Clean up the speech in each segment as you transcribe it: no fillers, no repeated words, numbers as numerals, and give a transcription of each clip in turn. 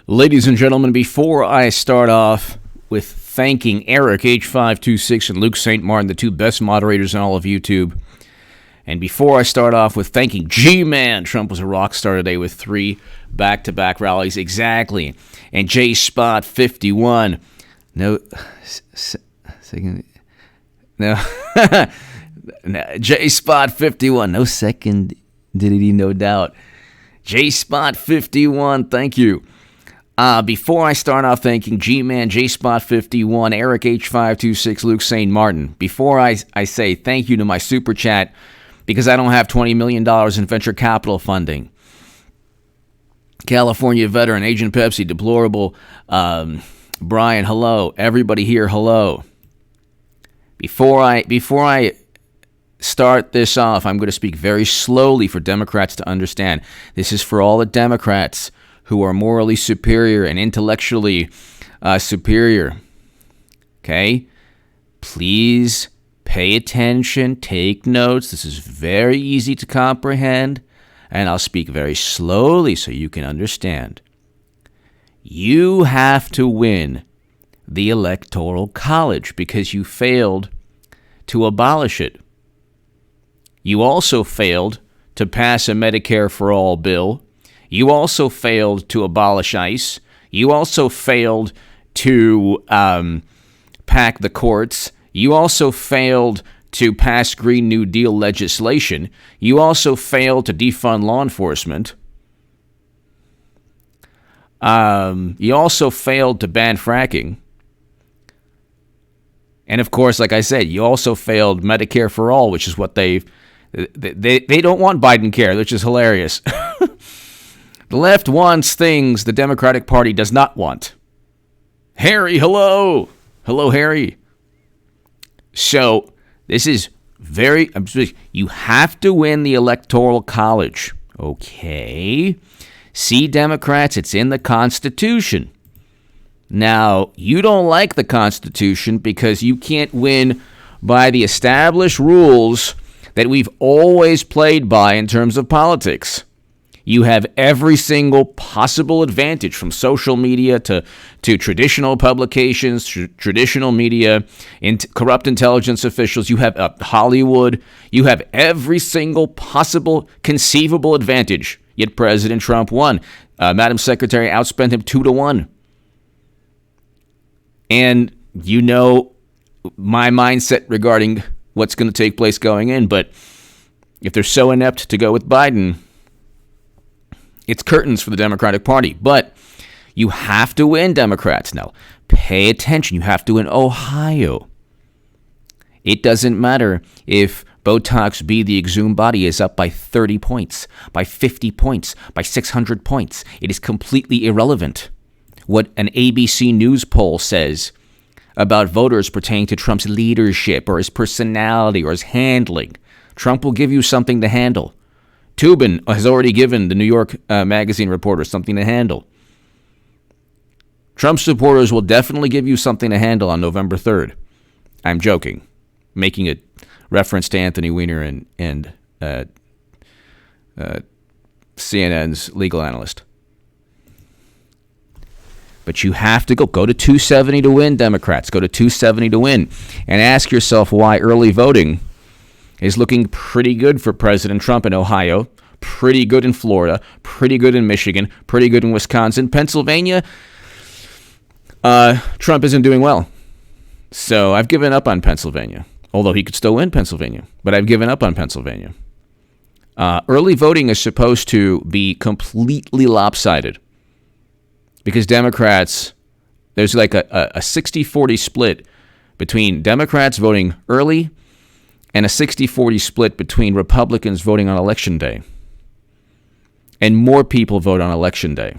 Ladies and gentlemen, before I start off with thanking Eric, H526, and Luke St. Martin, the two best moderators in all of YouTube, and before I start off with thanking G-Man, Trump was a rock star today with 3 back-to-back rallies, exactly, and J-Spot51, no, J-Spot51, no secondity, no doubt. J-Spot51, thank you. Before I start off thanking G-Man, J-Spot51, Eric H526, Luke St. Martin, before I say thank you to my super chat, because I don't have $20 million in venture capital funding. California veteran, Agent Pepsi, deplorable, Brian, hello. Everybody here, hello. Before I start this off, I'm going to speak very slowly for Democrats to understand. This is for all the Democrats who are morally superior and intellectually superior. Okay? Please pay attention, take notes. This is very easy to comprehend, and I'll speak very slowly so you can understand. You have to win the Electoral College because you failed to abolish it. You also failed to pass a Medicare for All bill. You also failed to abolish ICE. You also failed to pack the courts. You also failed to pass Green New Deal legislation. You also failed to defund law enforcement. You also failed to ban fracking. And of course, like I said, you also failed Medicare for All, which is what they don't want Biden care, which is hilarious. The left wants things the Democratic Party does not want. Harry, hello. Hello, Harry. So, this is you have to win the Electoral College. Okay. See, Democrats, it's in the Constitution. Now, you don't like the Constitution because you can't win by the established rules that we've always played by in terms of politics. You have every single possible advantage from social media to traditional publications, traditional media, corrupt intelligence officials. You have Hollywood. You have every single possible conceivable advantage. Yet President Trump won. Madam Secretary outspent him 2-1. And you know my mindset regarding what's going to take place going in. But if they're so inept to go with Biden, it's curtains for the Democratic Party. But you have to win, Democrats. Now, pay attention. You have to win Ohio. It doesn't matter if Botox B, the exhumed body, is up by 30 points, by 50 points, by 600 points. It is completely irrelevant what an ABC News poll says about voters pertaining to Trump's leadership or his personality or his handling. Trump will give you something to handle. Tubin has already given the New York Magazine reporter something to handle. Trump supporters will definitely give you something to handle on November 3rd. I'm joking, making a reference to Anthony Weiner and CNN's legal analyst. But you have to go to 270 to win, Democrats. Go to 270 to win. And ask yourself why early voting is looking pretty good for President Trump in Ohio, pretty good in Florida, pretty good in Michigan, pretty good in Wisconsin. Pennsylvania, Trump isn't doing well. So I've given up on Pennsylvania, although he could still win Pennsylvania. But I've given up on Pennsylvania. Early voting is supposed to be completely lopsided because Democrats, there's like a 60-40 split between Democrats voting early and a 60-40 split between Republicans voting on Election Day. And more people vote on Election Day.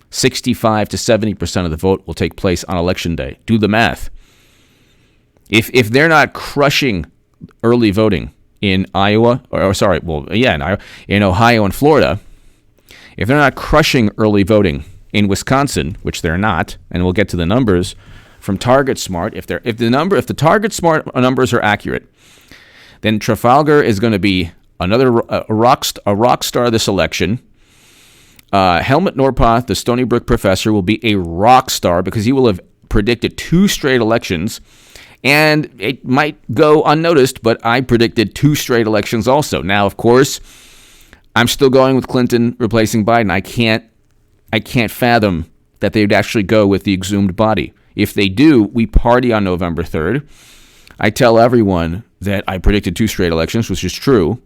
65 to 70% of the vote will take place on Election Day. Do the math. If they're not crushing early voting in Iowa, in Ohio and Florida, if they're not crushing early voting in Wisconsin, which they're not, and we'll get to the numbers from Target Smart, if the Target Smart numbers are accurate, then Trafalgar is going to be a rock star this election. Helmut Norpoth, the Stony Brook professor, will be a rock star because he will have predicted 2 straight elections. And it might go unnoticed, but I predicted 2 straight elections also. Now, of course, I'm still going with Clinton replacing Biden. I can't fathom that they would actually go with the exhumed body. If they do, we party on November 3rd. I tell everyone that I predicted 2 straight elections, which is true,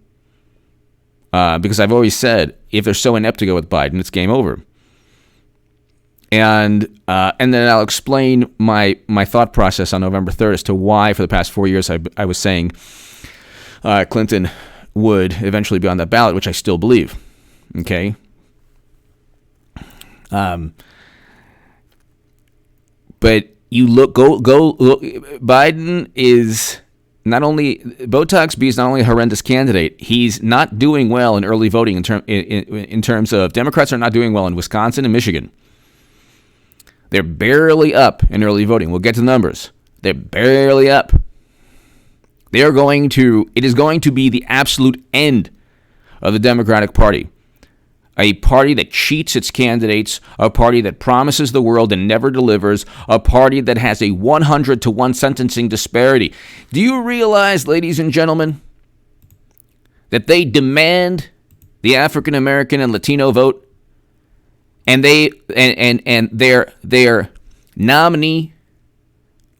because I've always said if they're so inept to go with Biden, it's game over. And then I'll explain my thought process on November 3rd as to why, for the past 4 years, I was saying Clinton would eventually be on that ballot, which I still believe. Okay. But you go look. Biden is not only Botox B is not only a horrendous candidate. He's not doing well in early voting in terms of Democrats are not doing well in Wisconsin and Michigan. They're barely up in early voting. We'll get to the numbers. They're barely up. It is going to be the absolute end of the Democratic Party. A party that cheats its candidates, a party that promises the world and never delivers, a party that has a 100-to-1 sentencing disparity. Do you realize, ladies and gentlemen, that they demand the African American and Latino vote? And their nominee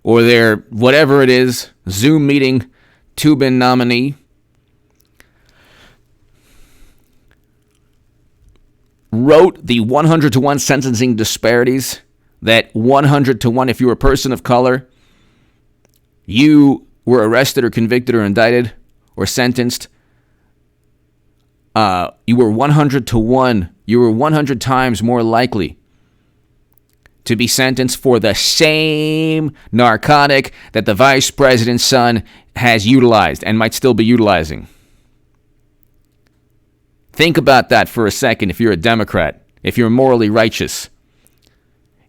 or their whatever it is, Zoom meeting, Tubin nominee, wrote the 100-to-1 sentencing disparities, that 100-to-1, if you were a person of color, you were arrested or convicted or indicted or sentenced, you were 100-to-1. You were 100 times more likely to be sentenced for the same narcotic that the vice president's son has utilized and might still be utilizing. Think about that for a second if you're a Democrat, if you're morally righteous.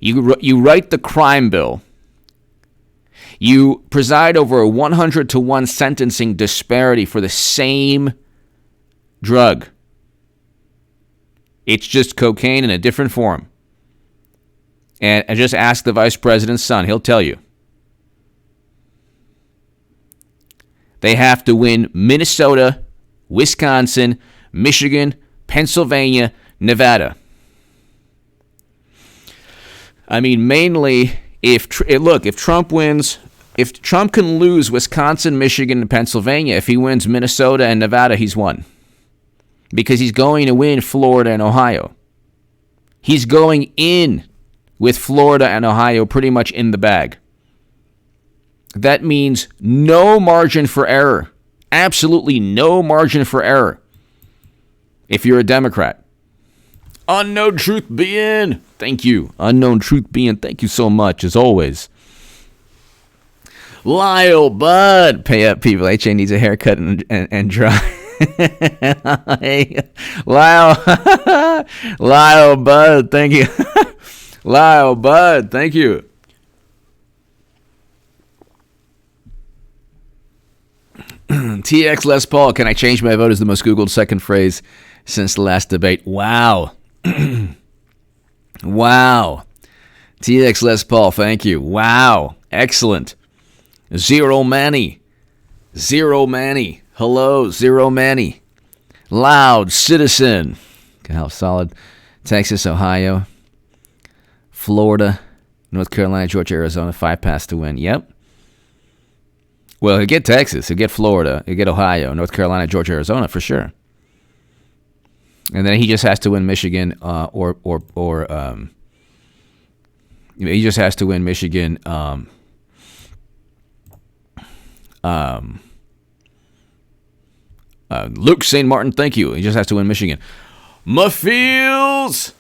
You write the crime bill. You preside over a 100-to-1 sentencing disparity for the same drug. It's just cocaine in a different form. And just ask the vice president's son. He'll tell you. They have to win Minnesota, Wisconsin, Michigan, Pennsylvania, Nevada. I mean, mainly, if Trump wins, if Trump can lose Wisconsin, Michigan, and Pennsylvania, if he wins Minnesota and Nevada, he's won. Because he's going to win Florida and Ohio. He's going in with Florida and Ohio pretty much in the bag. That means no margin for error. Absolutely no margin for error if you're a Democrat. Unknown Truth Being. Thank you. Unknown Truth Being. Thank you so much, as always. Lyle Bud. Pay up, people. HA needs a haircut and dry. Hey, Lyle. Lyle Bud. Thank you. Lyle Bud. Thank you. TX Les Paul, can I change my vote as the most Googled second phrase since the last debate? Wow. Wow. TX Les Paul, thank you. Wow. Excellent. Zero Manny. Hello, Zero Manny. Loud Citizen. How solid. Texas, Ohio, Florida, North Carolina, Georgia, Arizona. 5 paths to win. Yep. Well, he'll get Texas, he'll get Florida, he'll get Ohio, North Carolina, Georgia, Arizona for sure. And then he just has to win Michigan, he just has to win Michigan. Luke St. Martin, thank you. He just has to win Michigan. Muffields.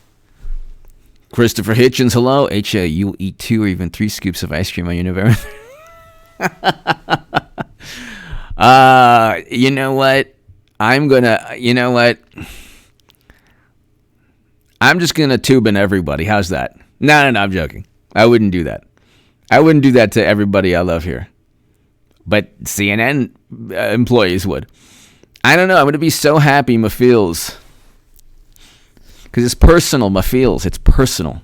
Christopher Hitchens, hello. HA, you'll eat 2 or even 3 scoops of ice cream on your November. You know what? I'm just gonna tube in everybody. How's that? No, I'm joking. I wouldn't do that. I wouldn't do that to everybody I love here. But CNN employees would. I don't know. I'm gonna be so happy, Mafeels. Because it's personal, my feels. It's personal.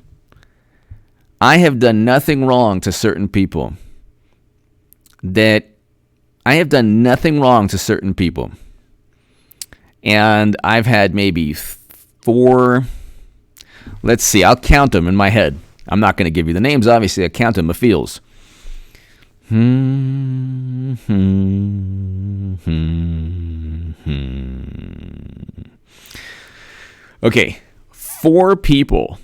I have done nothing wrong to certain people. And I've had maybe 4, let's see, I'll count them in my head. I'm not going to give you the names, obviously. I count them, my feels. Okay, 4 people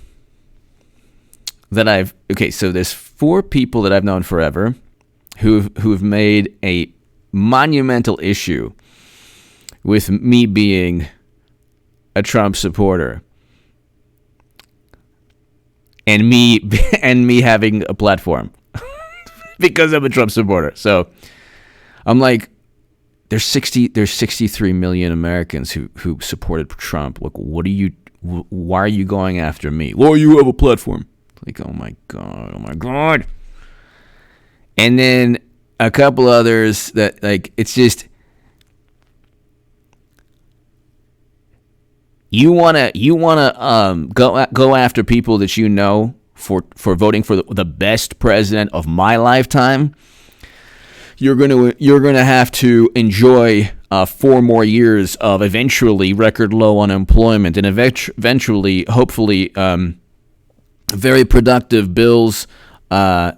that so there's 4 people that I've known forever who've made a monumental issue with me being a Trump supporter and me having a platform because I'm a Trump supporter. So I'm like, there's 63 million Americans who supported Trump. Like, why are you going after me? Well, you have a platform. Like, oh my God. And then a couple others that, like, it's just, you wanna go after people that you know for voting for the best president of my lifetime. You're gonna have to enjoy 4 more years of eventually record low unemployment and eventually, hopefully, very productive bills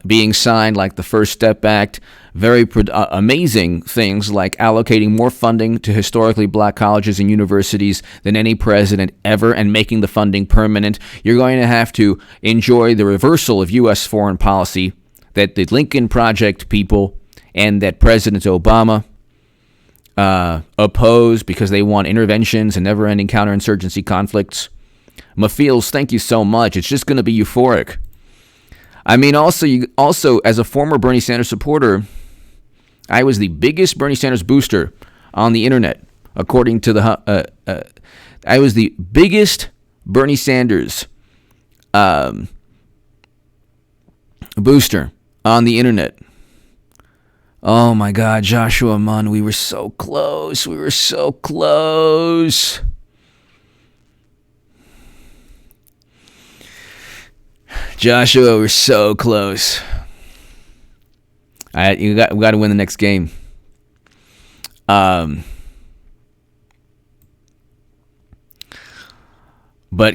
being signed, like the First Step Act, very amazing things like allocating more funding to historically black colleges and universities than any president ever and making the funding permanent. You're going to have to enjoy the reversal of U.S. foreign policy that the Lincoln Project people and that President Obama oppose because they want interventions and never-ending counterinsurgency conflicts. Mafiels, thank you so much. It's just going to be euphoric. I mean, also, as a former Bernie Sanders supporter, I was the biggest Bernie Sanders booster on the internet, according to the. I was the biggest Bernie Sanders booster on the internet. Oh my God, Joshua Munn, we were so close. Joshua, we're so close. We got to win the next game. But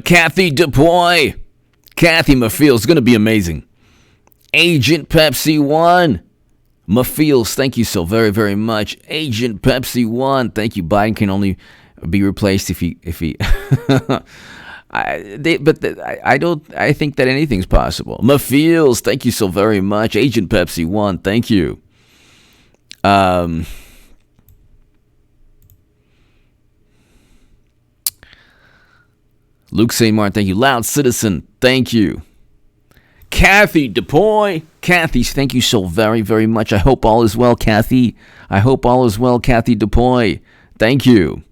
Kathy DePoy, Kathy Mafiel is going to be amazing. Agent Pepsi 1, Mafiels, thank you so very, very much. Agent Pepsi 1, thank you. Biden can only be replaced if he. I think that anything's possible. Mafiels, thank you so very much. Agent Pepsi 1, thank you. Luke St. Martin, thank you. Loud Citizen, thank you. Kathy DePoy, Kathy, thank you so very, very much. I hope all is well, Kathy. Kathy DePoy, thank you.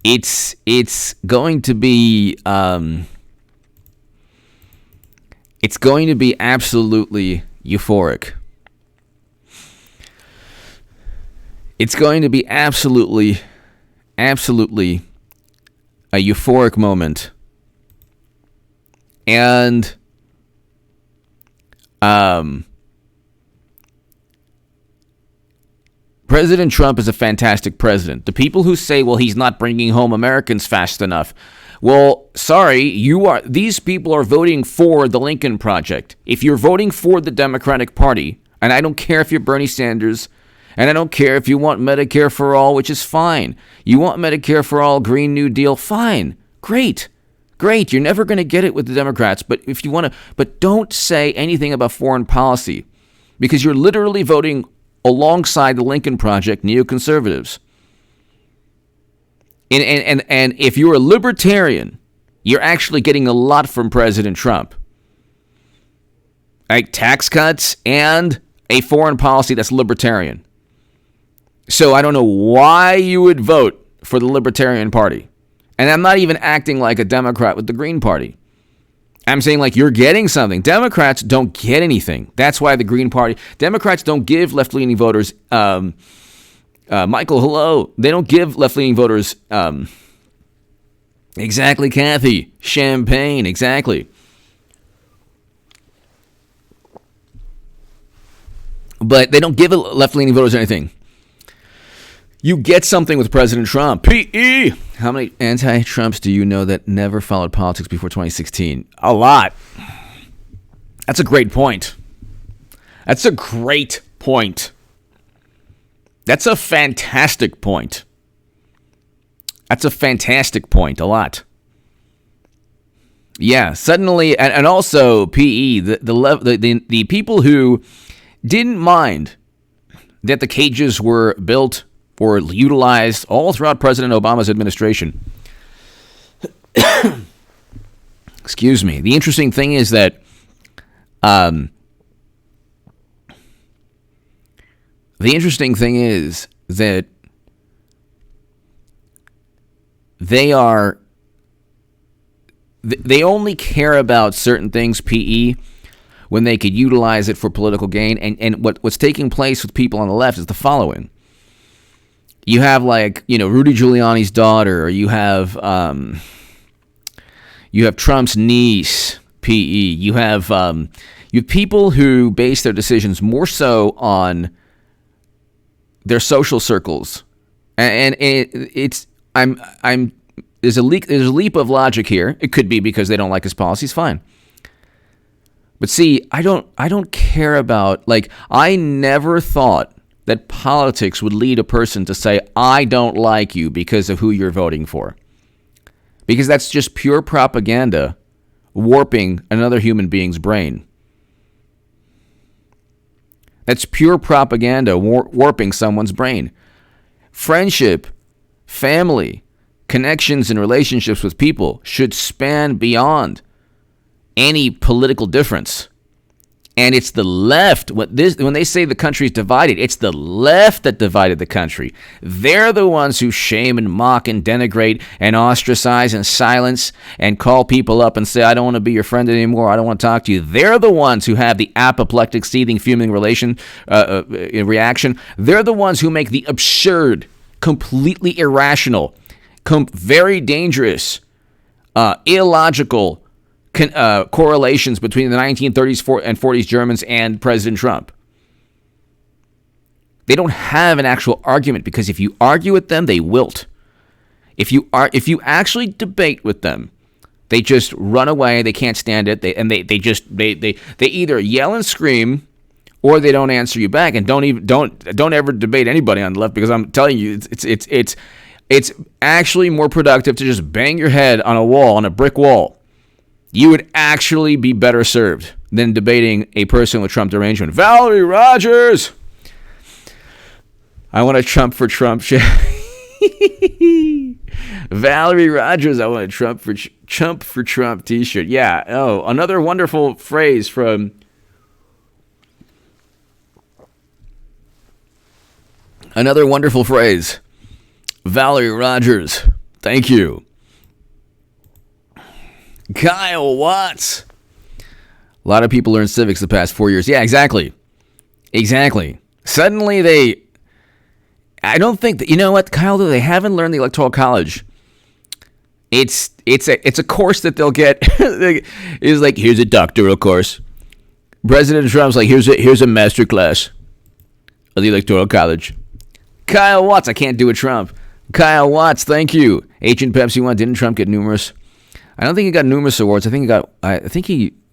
It's going to be absolutely euphoric. It's going to be absolutely a euphoric moment. And President Trump is a fantastic president. The people who say, well, he's not bringing home Americans fast enough. Well, sorry, these people are voting for the Lincoln Project. If you're voting for the Democratic Party, and I don't care if you're Bernie Sanders, and I don't care if you want Medicare for all, which is fine. You want Medicare for all, Green New Deal, fine. Great. You're never going to get it with the Democrats, but if you want to, but don't say anything about foreign policy, because you're literally voting alongside the Lincoln Project neoconservatives. And if you're a libertarian, you're actually getting a lot from President Trump. Like tax cuts and a foreign policy that's libertarian. So I don't know why you would vote for the Libertarian Party. And I'm not even acting like a Democrat with the Green Party. I'm saying like you're getting something. Democrats don't get anything. That's why the Green Party, Democrats don't give left-leaning voters Michael, hello. They don't give left-leaning voters. Exactly, Kathy. Champagne, exactly. But they don't give left-leaning voters anything. You get something with President Trump. P.E. How many anti-Trumps do you know that never followed politics before 2016? A lot. That's a great point. That's a great point. That's a fantastic point. That's a fantastic point. A lot. Yeah, suddenly, and also PE, the people who didn't mind that the cages were built or utilized all throughout President Obama's administration. Excuse me. The interesting thing is that they only care about certain things, PE, when they could utilize it for political gain. And what's taking place with people on the left is the following. You have Rudy Giuliani's daughter, or you have Trump's niece, PE. You have people who base their decisions more so on their social circles, and there's a leap of logic here. It could be because they don't like his policies, fine. But see, I don't care about, I never thought that politics would lead a person to say, I don't like you because of who you're voting for. Because that's just pure propaganda warping another human being's brain. That's pure propaganda warping someone's brain. Friendship, family, connections and relationships with people should span beyond any political difference. And it's the left, when they say the country's divided, it's the left that divided the country. They're the ones who shame and mock and denigrate and ostracize and silence and call people up and say, I don't want to be your friend anymore, I don't want to talk to you. They're the ones who have the apoplectic, seething, fuming reaction. They're the ones who make the absurd, completely irrational, very dangerous, illogical correlations between the 1930s and 40s Germans and President Trump. They don't have an actual argument, because if you argue with them, they wilt. If you actually debate with them, they just run away. They can't stand it. They either yell and scream, or they don't answer you back. And don't ever debate anybody on the left, because I'm telling you, it's actually more productive to just bang your head on a brick wall. You would actually be better served than debating a person with Trump derangement. Valerie Rogers! I want a Trump for Trump. Valerie Rogers, I want a Trump for Trump t-shirt. Yeah. Oh, another wonderful phrase from Valerie Rogers. Thank you. Kyle Watts. A lot of people learned civics the past 4 years. Yeah, exactly. Suddenly I don't think that, you know what, Kyle, they haven't learned the Electoral College. It's a course that they'll get. It's like, here's a doctoral course. President Trump's like, here's a master class of the Electoral College. Kyle Watts, I can't do a Trump. Kyle Watts, thank you. Agent Pepsi 1, didn't Trump get numerous? I don't think he got numerous awards.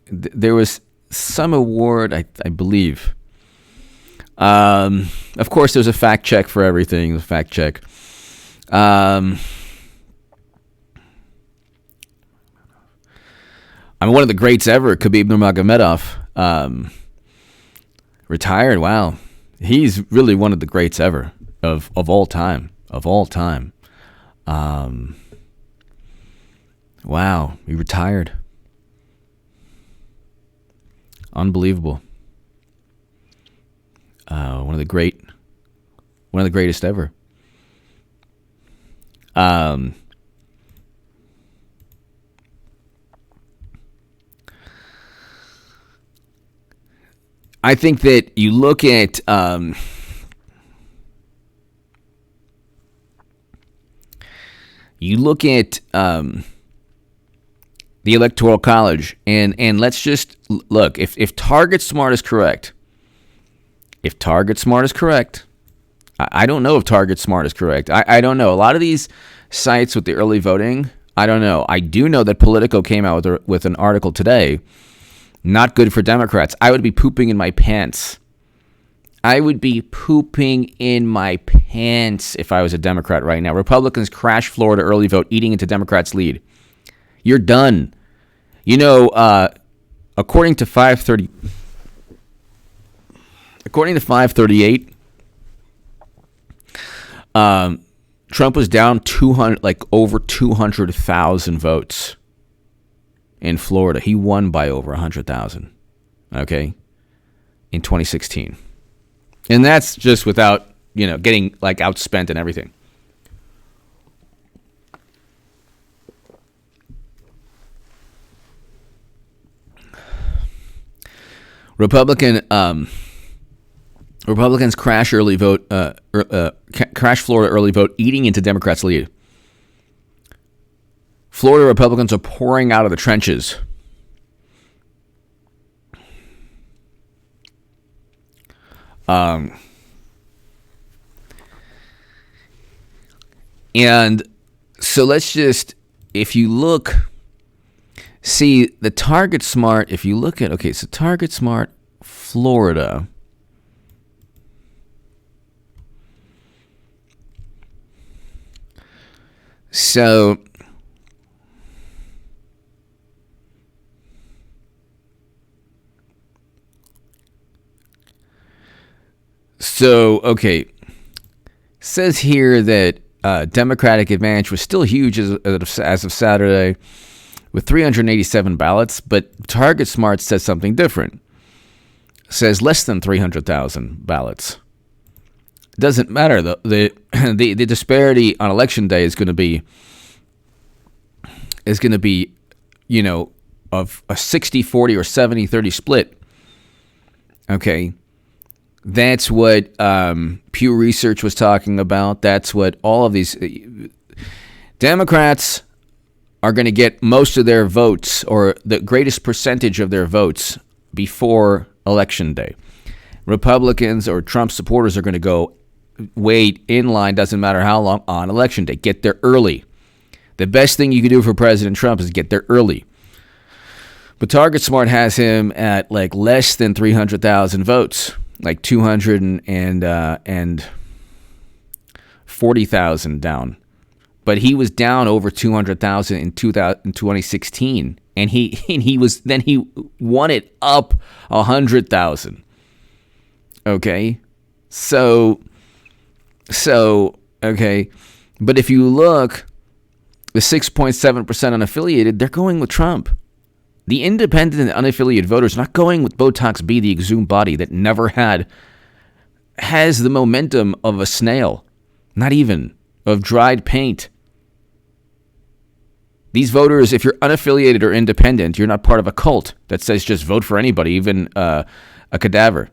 There was some award, I believe. Of course, there's a fact check for everything. Fact check. I'm one of the greats ever, Khabib Nurmagomedov. Retired. Wow, he's really one of the greats ever of all time. Wow, he retired. Unbelievable. One of the greatest ever. I think that you look at You look at the Electoral College, and let's just look. If Target Smart is correct, I don't know if Target Smart is correct. I don't know. A lot of these sites with the early voting, I don't know. I do know that Politico came out with an article today. Not good for Democrats. I would be pooping in my pants. I would be pooping in my pants if I was a Democrat right now. Republicans crash Florida early vote, eating into Democrats' lead. You're done. You know, according to 538, Trump was down over 200,000 votes in Florida. He won by over 100,000. Okay, in 2016, and that's just without getting outspent and everything. Republicans crash Florida early vote, eating into Democrats' lead. Florida Republicans are pouring out of the trenches. And so let's just, if you look, see the Target Smart, if you look at, so Target Smart, Florida. So says here that Democratic advantage was still huge as of Saturday with 387 ballots, but Target Smart says something different. Says less than 300,000 ballots. It doesn't matter. The disparity on election day is going to be of a 60-40 or 70-30 split. Okay. That's what Pew Research was talking about. That's what all of these Democrats are going to get most of their votes, or the greatest percentage of their votes, before Election Day. Republicans or Trump supporters are going to go wait in line, doesn't matter how long, on Election Day. Get there early. The best thing you can do for President Trump is get there early. But Target Smart has him at less than 300,000 votes. 240,000 down, but he was down over 200,000 in 2016, and he won it up 100,000. Okay, so okay, but if you look, the 6.7% unaffiliated, they're going with Trump. The independent and unaffiliated voters not going with Botox B, the exhumed body that never has the momentum of a snail, not even of dried paint. These voters, if you're unaffiliated or independent, you're not part of a cult that says just vote for anybody, even a cadaver.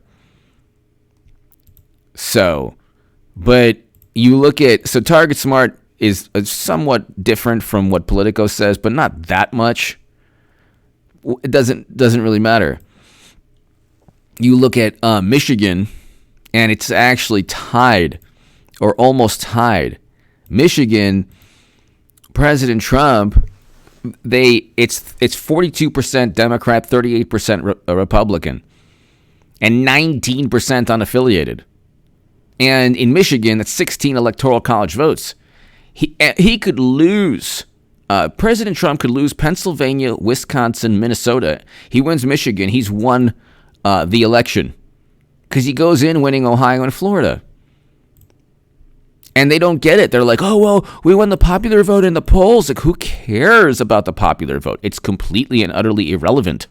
So, but you look at, Target Smart is somewhat different from what Politico says, but not that much. It doesn't really matter. You look at Michigan, and it's actually tied, or almost tied. Michigan, President Trump, it's 42% Democrat, 38% Republican, and 19% unaffiliated. And in Michigan, that's 16 electoral college votes. He could lose. President Trump could lose Pennsylvania, Wisconsin, Minnesota. He wins Michigan. He's won the election because he goes in winning Ohio and Florida. And they don't get it. They're like, oh, well, we won the popular vote in the polls. Who cares about the popular vote? It's completely and utterly irrelevant.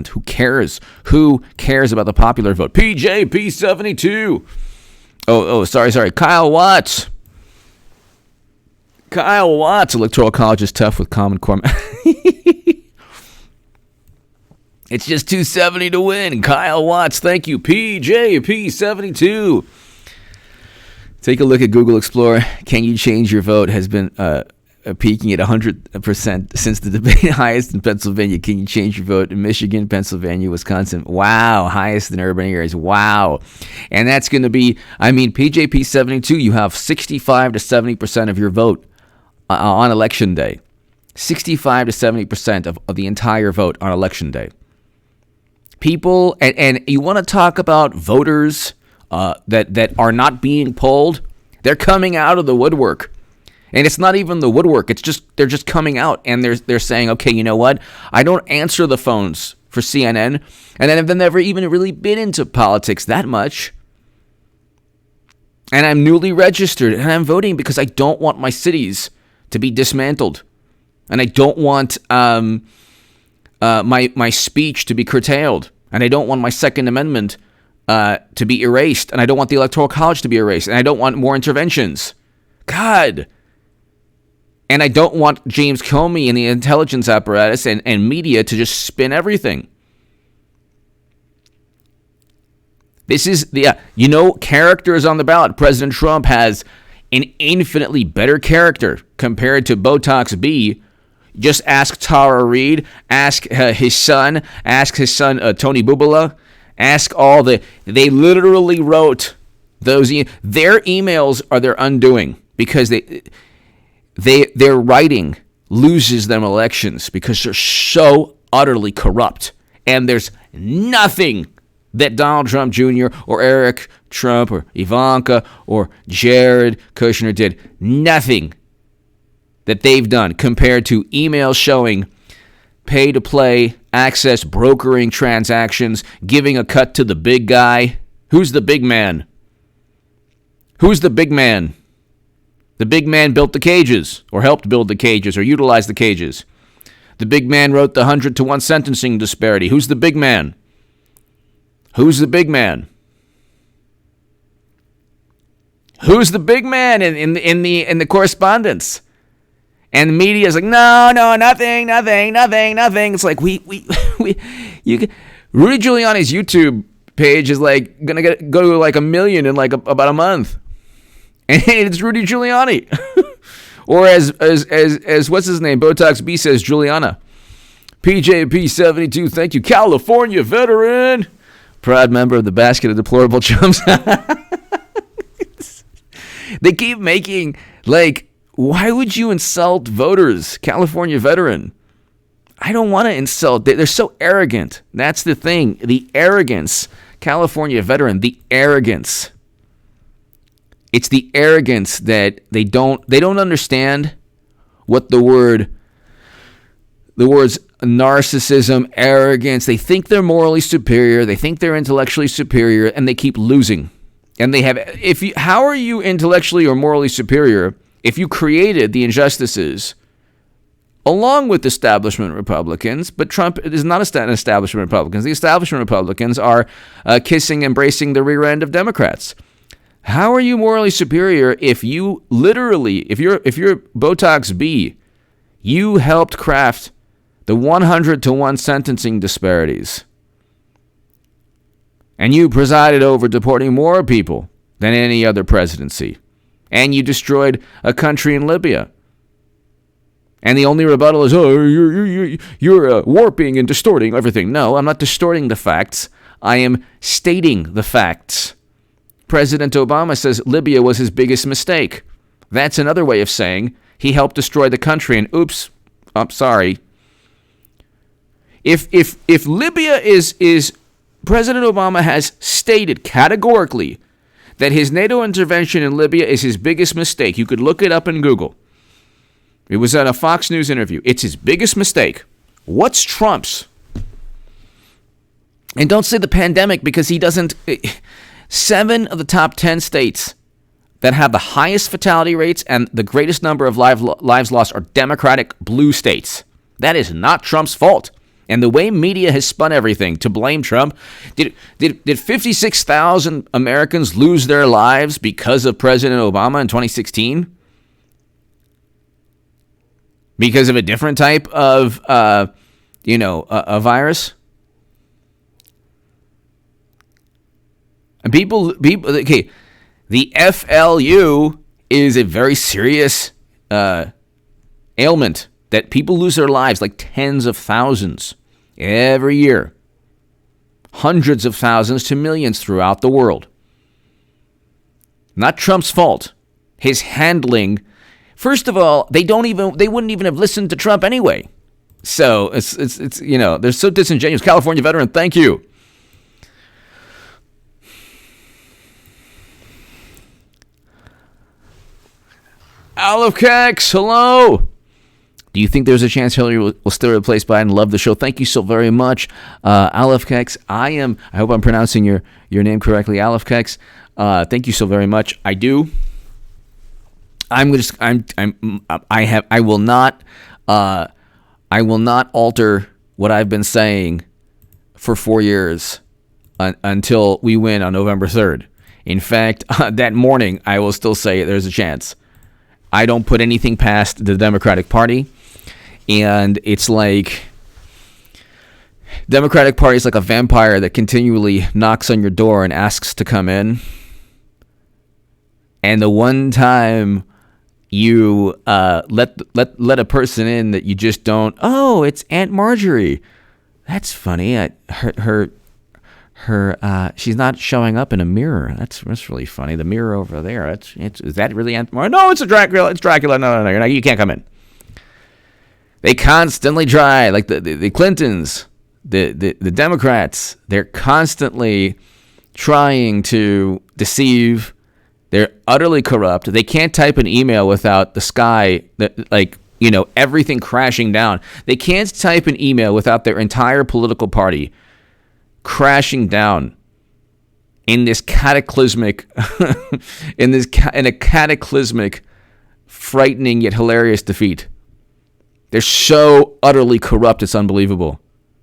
Who cares? Who cares about the popular vote? PJP72. Oh, sorry. Kyle Watts. Electoral College is tough with Common Core. It's just 270 to win. Kyle Watts, thank you. PJP72. Take a look at Google Explorer. Can you change your vote? Has been peaking at 100% since the debate. Highest in Pennsylvania. Can you change your vote? In Michigan, Pennsylvania, Wisconsin. Wow. Highest in urban areas. Wow. And that's going to be, PJP 72, you have 65 to 70% of your vote on election day. 65 to 70% of the entire vote on election day. People, and you want to talk about voters that are not being polled? They're coming out of the woodwork. And it's not even the woodwork. It's just they're just coming out and they're saying, okay, you know what? I don't answer the phones for CNN, and I've never even really been into politics that much. And I'm newly registered, and I'm voting because I don't want my cities to be dismantled, and I don't want my speech to be curtailed, and I don't want my Second Amendment to be erased, and I don't want the Electoral College to be erased, and I don't want more interventions. God. And I don't want James Comey and the intelligence apparatus and media to just spin everything. This is, character is on the ballot. President Trump has an infinitely better character compared to Botox B. Just ask Tara Reid, ask his son Tony Bubala, ask they literally wrote those, their emails are their undoing because their writing loses them elections because they're so utterly corrupt. And there's nothing that Donald Trump Jr. or Eric Trump or Ivanka or Jared Kushner did. Nothing that they've done compared to emails showing pay-to-play access, brokering transactions, giving a cut to the big guy. Who's the big man? Who's the big man? The big man built the cages, or helped build the cages, or utilized the cages. The big man wrote the 100-to-1 sentencing disparity. Who's the big man? Who's the big man? Who's the big man in the correspondence? And the media is like, no, nothing. It's like Rudy Giuliani's YouTube page is like gonna go to like 1 million in like about a month. And it's Rudy Giuliani. Or as what's his name? Botox B says, Giuliana. PJP 72, thank you. California veteran. Proud member of the basket of deplorable chums. They keep making, why would you insult voters? California veteran. I don't want to insult. They're so arrogant. That's the thing. The arrogance. California veteran. The arrogance. It's the arrogance that they don't understand what the words narcissism, arrogance, they think they're morally superior, they think they're intellectually superior, and they keep losing. And how are you intellectually or morally superior if you created the injustices along with establishment Republicans? But Trump is not an establishment Republican. The establishment Republicans are embracing the rear end of Democrats. How are you morally superior if you literally, if you're Botox B, you helped craft the 100-to-1 sentencing disparities, and you presided over deporting more people than any other presidency, and you destroyed a country in Libya, and the only rebuttal is, you're warping and distorting everything. No, I'm not distorting the facts. I am stating the facts. President Obama says Libya was his biggest mistake. That's another way of saying he helped destroy the country. And oops, I'm sorry. If Libya is President Obama has stated categorically that his NATO intervention in Libya is his biggest mistake. You could look it up in Google. It was at a Fox News interview. It's his biggest mistake. What's Trump's? And don't say the pandemic because he doesn't. 7 of the top 10 states that have the highest fatality rates and the greatest number of lives lost are Democratic blue states. That is not Trump's fault. And the way media has spun everything to blame Trump, did 56,000 Americans lose their lives because of President Obama in 2016? Because of a different type of, a virus? And people, okay, The FLU is a very serious ailment that people lose their lives, like tens of thousands every year. Hundreds of thousands to millions throughout the world. Not Trump's fault. His handling. First of all, they wouldn't even have listened to Trump anyway. So it's they're so disingenuous. California veteran, thank you. Olive Kex, hello. Do you think there's a chance Hillary will still replace Biden? Love the show. Thank you so very much, Olive Kex. I hope I'm pronouncing your name correctly, Olive Kex. Thank you so very much. I do. I will not alter what I've been saying for 4 years until we win on November 3rd. In fact, that morning, I will still say there's a chance. I don't put anything past the Democratic Party, and it's like Democratic Party is like a vampire that continually knocks on your door and asks to come in. And the one time you let a person in that you just don't. Oh, it's Aunt Marjorie. That's funny. She's not showing up in a mirror. That's really funny. The mirror over there. Is that really Aunt Marjorie? No, it's a Dracula. It's Dracula. No, you can't come in. They constantly try, like the Clintons, the Democrats. They're constantly trying to deceive. They're utterly corrupt. They can't type an email without the sky, everything crashing down. They can't type an email without their entire political party crashing down in this cataclysmic, in a cataclysmic, frightening yet hilarious defeat. They're so utterly corrupt, it's unbelievable.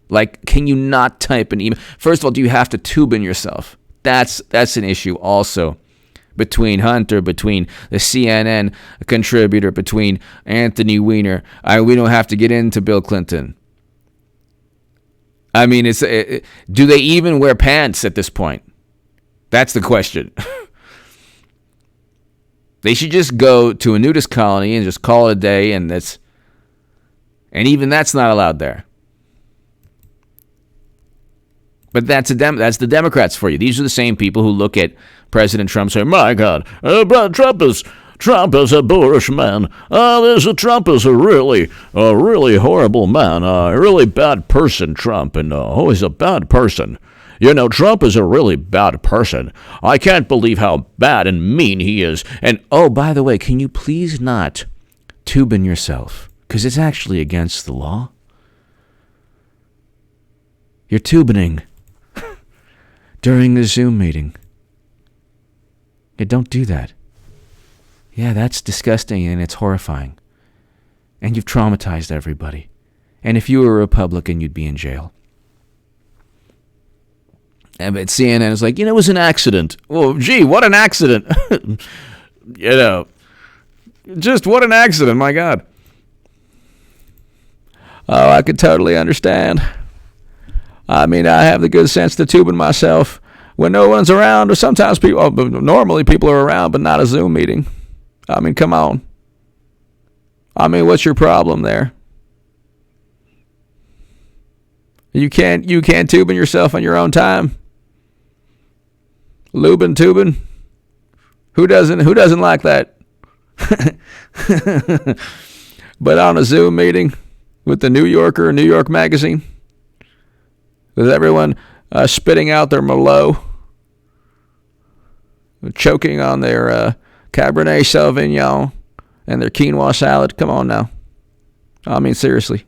Like, can you not type an email? First of all, do you have to tube in yourself? That's an issue also. Between Hunter, between the CNN contributor, between Anthony Weiner. We don't have to get into Bill Clinton. I mean, do they even wear pants at this point? That's the question. They should just go to a nudist colony and just call it a day, and even that's not allowed there. But that's the Democrats for you. These are the same people who look at President Trump and say, "My God, Trump is a boorish man. Trump is a really horrible man. A really bad person, Trump. And he's a bad person. Trump is a really bad person. I can't believe how bad and mean he is. And, oh, by the way, can you please not tube in yourself? Because it's actually against the law. You're tubining during the Zoom meeting. Yeah, don't do that. Yeah, that's disgusting and it's horrifying. And you've traumatized everybody. And if you were a Republican, you'd be in jail. And but CNN is like, it was an accident. Well, gee, what an accident. Just what an accident, my God. Oh, I could totally understand. I mean, I have the good sense to tube in myself when no one's around, or sometimes normally people are around, but not a Zoom meeting. I mean, come on. I mean, what's your problem there? You can't tube in yourself on your own time. Lubin tubing. Who doesn't like that? But on a Zoom meeting with the New Yorker, New York Magazine, with everyone spitting out their Merlot, choking on their Cabernet Sauvignon and their quinoa salad. Come on now. I mean, seriously.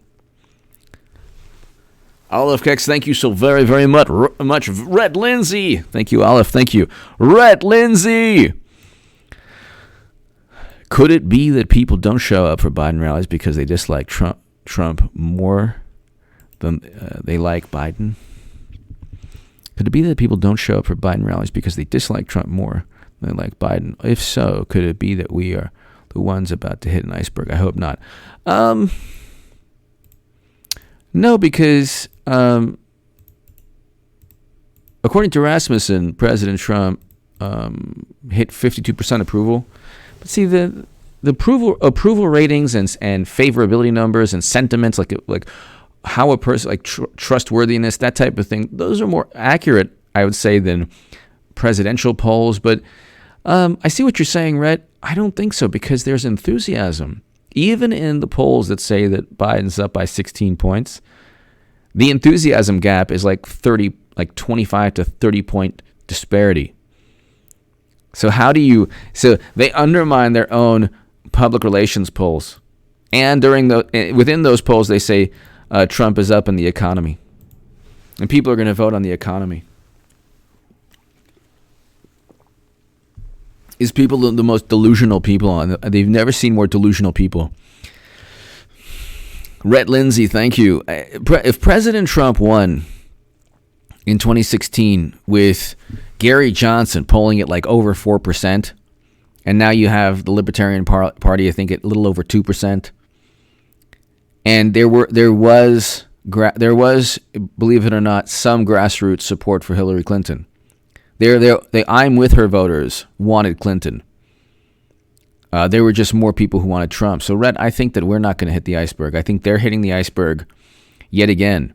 Olive Kex, thank you so very, very much. Rhett Lindsay. Thank you, Olive. Thank you. Rhett Lindsay. Could it be that people don't show up for Biden rallies because they dislike Trump more than they like Biden? Could it be that people don't show up for Biden rallies because they dislike Trump more than they like Biden? If so, could it be that we are the ones about to hit an iceberg? I hope not. No, because according to Rasmussen, President Trump hit 52% approval. But see, the approval ratings and favorability numbers and sentiments, like how a person, like trustworthiness, that type of thing, those are more accurate, I would say, than presidential polls. But I see what you're saying, Rhett. I don't think so, because there's enthusiasm. Even in the polls that say that Biden's up by 16 points, the enthusiasm gap is like 25 to 30 point disparity. So so they undermine their own public relations polls. And within those polls, they say Trump is up in the economy. And people are going to vote on the economy. Is people the most delusional people? They've never seen more delusional people. Rhett Lindsay, thank you. If President Trump won in 2016 with Gary Johnson polling at like over 4%, and now you have the Libertarian Party, I think, at a little over 2%, and there was, believe it or not, some grassroots support for Hillary Clinton. The I'm with her voters wanted Clinton. There were just more people who wanted Trump. So, Rhett, I think that we're not going to hit the iceberg. I think they're hitting the iceberg yet again.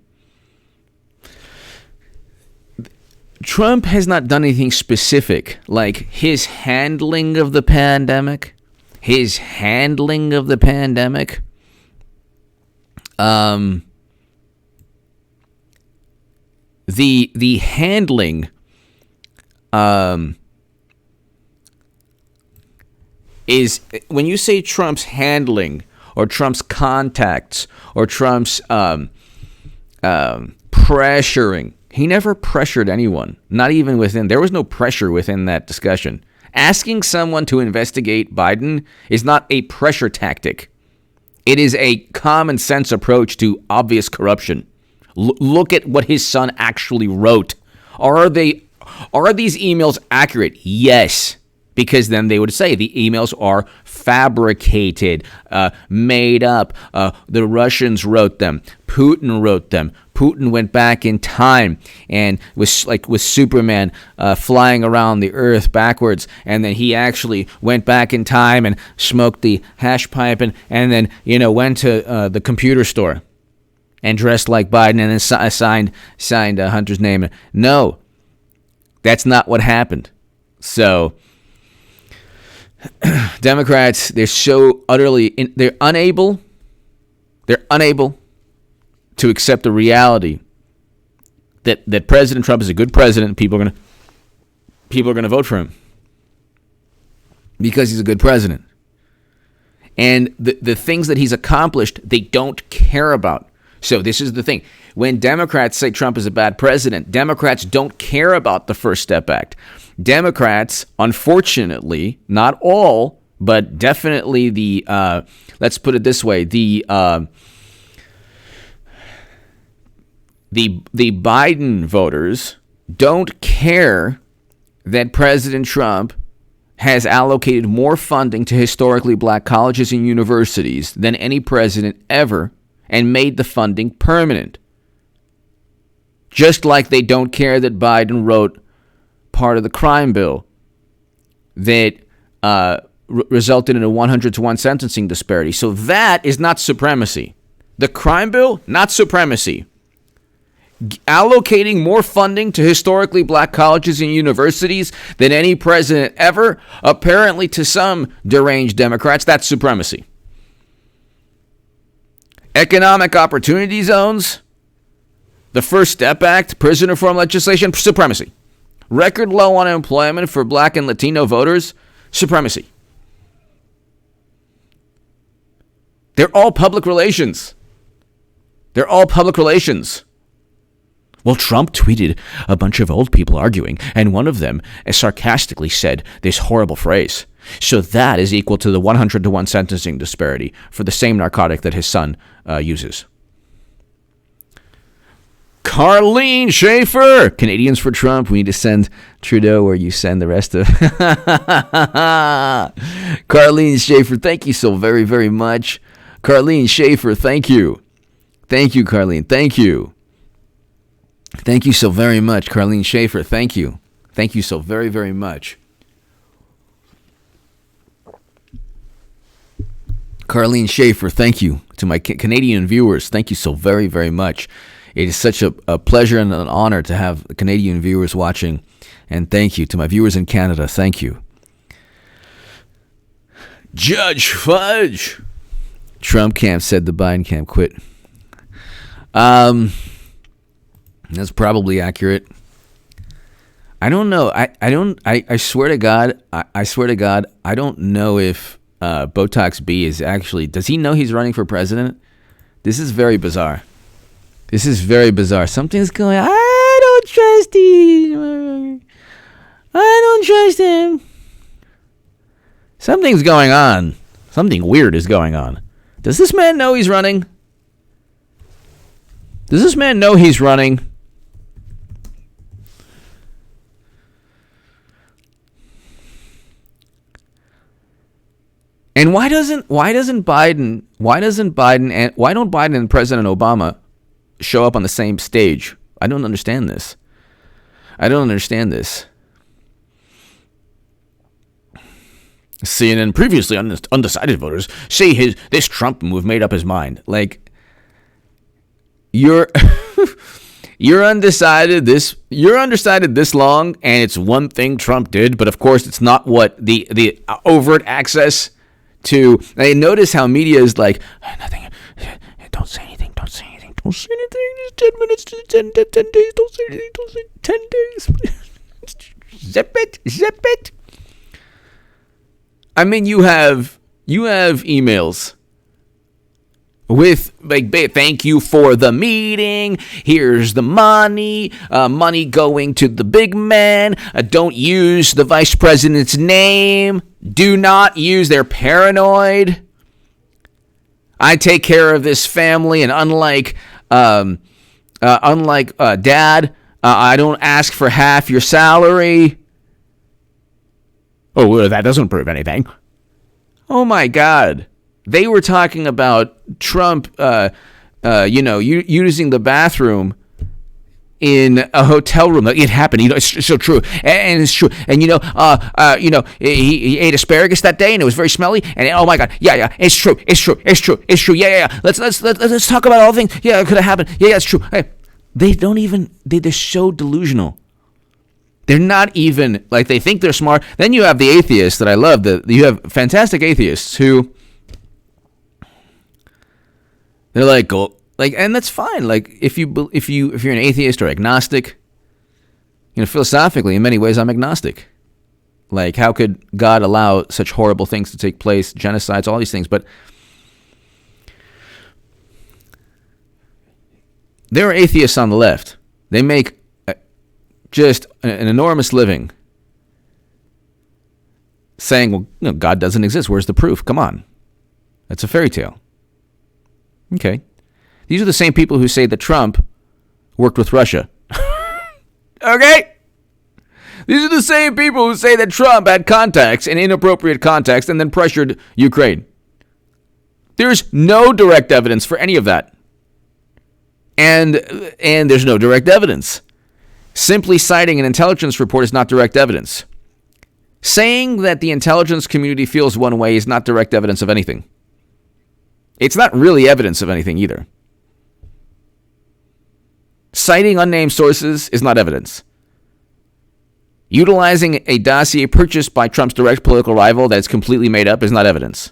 Trump has not done anything specific, like his handling of the pandemic. The handling is, when you say Trump's handling or Trump's contacts or Trump's pressuring, he never pressured anyone, not even within. There was no pressure within that discussion. Asking someone to investigate Biden is not a pressure tactic. It is a common sense approach to obvious corruption. Look at what his son actually wrote. Are these emails accurate? Yes, because then they would say the emails are fabricated, made up. The Russians wrote them. Putin wrote them. Putin went back in time and was like with Superman flying around the earth backwards, and then he actually went back in time and smoked the hash pipe and then went to the computer store and dressed like Biden and then signed Hunter's name. No, that's not what happened. So Democrats, they're so utterly they're unable to accept the reality that President Trump is a good president. People are going to vote for him because he's a good president. And the things that he's accomplished, they don't care about. So this is the thing. When Democrats say Trump is a bad president, Democrats don't care about the First Step Act. Democrats, unfortunately, not all, but definitely let's put it this way, the Biden voters don't care that President Trump has allocated more funding to historically black colleges and universities than any president ever and made the funding permanent. Just like they don't care that Biden wrote part of the crime bill that resulted in a 100-to-1 sentencing disparity. So that is not supremacy. The crime bill, not supremacy. Allocating more funding to historically black colleges and universities than any president ever, apparently to some deranged Democrats, that's supremacy. Economic opportunity zones, the First Step Act, prison reform legislation, supremacy. Record low unemployment for black and Latino voters, supremacy. They're all public relations. Well, Trump tweeted a bunch of old people arguing, and one of them sarcastically said this horrible phrase. So that is equal to the 100-to-1 sentencing disparity for the same narcotic that his son uses. Carlene Schaefer, Canadians for Trump. We need to send Trudeau where you send the rest of. Carlene Schaefer, thank you so very, very much. Carlene Schaefer, thank you. Thank you, Carlene. Thank you. Thank you so very much, Carlene Schaefer. Thank you. Thank you so very, very much. Carlene Schaefer, thank you. To my Canadian viewers, thank you so very, very much. It is such a pleasure and an honor to have Canadian viewers watching. And thank you to my viewers in Canada. Thank you. Judge Fudge. Trump camp said the Biden camp quit. That's probably accurate. I don't know. I swear to God, I swear to God, I don't know if Botox B is actually, does he know he's running for president? This is very bizarre. This is very bizarre. Something's going on. I don't trust him. I don't trust him. Something's going on. Something weird is going on. Does this man know he's running? Does this man know he's running? And why don't Biden and President Obama show up on the same stage? I don't understand this. CNN previously undecided voters say this Trump move made up his mind. Like, you're undecided this long, and it's one thing Trump did, but of course it's not what the overt access to. I notice how media is like, nothing, don't say anything, just 10 minutes, 10 days, don't say anything, 10 days. Zip it. I mean, you have emails with like, thank you for the meeting. Here's the money. Money going to the big man. Don't use the vice president's name. Do not use. They're paranoid. I take care of this family, and unlike Dad, I don't ask for half your salary. Oh, well, that doesn't prove anything. Oh my God. They were talking about Trump, using the bathroom in a hotel room. It happened. It's so true, and it's true. And he ate asparagus that day, and it was very smelly. And oh my God, yeah, it's true. Yeah. Let's talk about all the things. Yeah, it could have happened. Yeah, it's true. Hey, they're so delusional. They're not even, like, they think they're smart. Then you have the atheists that I love. You have fantastic atheists who, they're like, and that's fine. Like, if you're an atheist or agnostic, philosophically, in many ways, I'm agnostic. Like, how could God allow such horrible things to take place, genocides, all these things? But there are atheists on the left. They make just an enormous living saying, well, God doesn't exist. Where's the proof? Come on. That's a fairy tale. Okay. These are the same people who say that Trump worked with Russia. Okay? These are the same people who say that Trump had contacts and inappropriate contacts and then pressured Ukraine. There's no direct evidence for any of that. And there's no direct evidence. Simply citing an intelligence report is not direct evidence. Saying that the intelligence community feels one way is not direct evidence of anything. It's not really evidence of anything either. Citing unnamed sources is not evidence. Utilizing a dossier purchased by Trump's direct political rival that's completely made up is not evidence.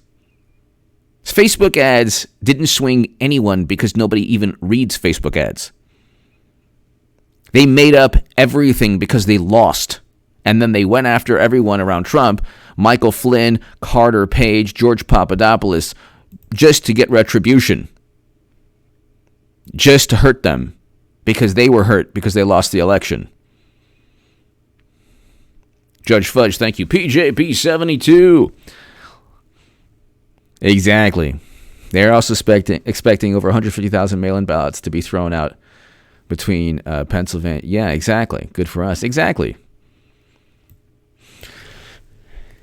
Facebook ads didn't swing anyone because nobody even reads Facebook ads. They made up everything because they lost. And then they went after everyone around Trump, Michael Flynn, Carter Page, George Papadopoulos, just to get retribution. Just to hurt them. Because they were hurt because they lost the election. Judge Fudge, thank you. PJP72. Exactly. They're also expecting over 150,000 mail-in ballots to be thrown out between Pennsylvania. Yeah, exactly. Good for us. Exactly.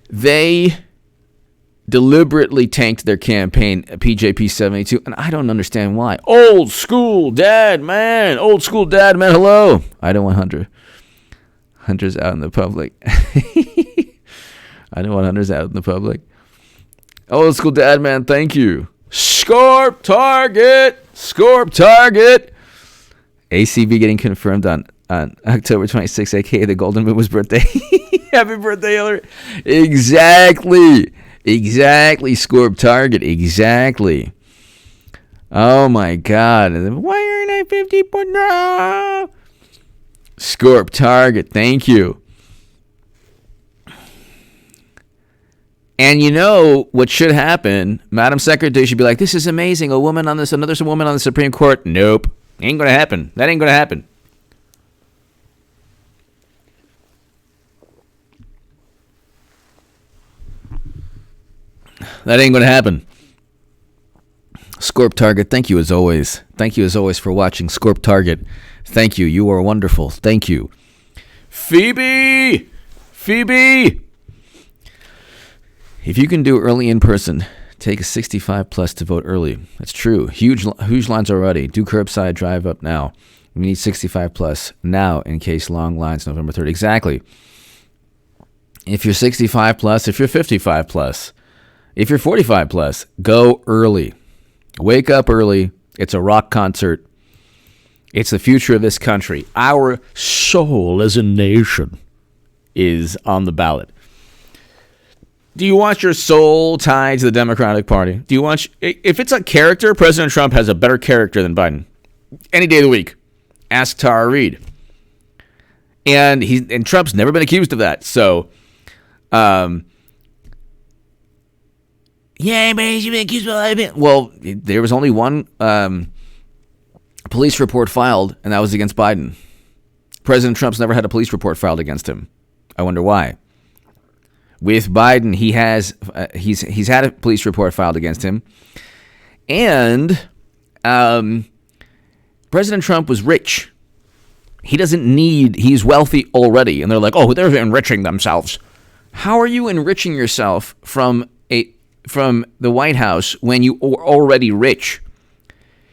They deliberately tanked their campaign, PJP72, and I don't understand why. Old school dad man, hello. I don't 100. Hunters out in the public. I don't want hunters out in the public. Old school dad, man, thank you. Scorp target. Scorp target. ACB getting confirmed on October 26th, a.k.a. the Golden Moon's birthday. Happy birthday, Hillary. Exactly. Scorp target. Exactly. Oh, my God. Why aren't I 50 point? No. Scorp target. Thank you. And you know what should happen? Madam Secretary should be like, this is amazing. A woman on this, another woman on the Supreme Court. Nope. Ain't going to happen. That ain't going to happen. That ain't going to happen. Scorp Target, thank you as always. Thank you as always for watching Scorp Target. Thank you. You are wonderful. Thank you. Phoebe! If you can do early in person, take a 65 plus to vote early. That's true. Huge lines already. Do curbside, drive up now. We need 65 plus now in case long lines November 3rd. Exactly. If you're 65 plus, if you're 55 plus, if you're 45 plus, go early. Wake up early. It's a rock concert. It's the future of this country. Our soul as a nation is on the ballot. Do you want your soul tied to the Democratic Party? Do you want, if it's a character, President Trump has a better character than Biden. Any day of the week. Ask Tara Reid. And Trump's never been accused of that. So, yeah, but he's been accused of that. Well, there was only one police report filed, and that was against Biden. President Trump's never had a police report filed against him. I wonder why. With Biden, he has he's had a police report filed against him, and President Trump was rich. He's wealthy already, and they're like, oh, they're enriching themselves. How are you enriching yourself from the White House when you are already rich?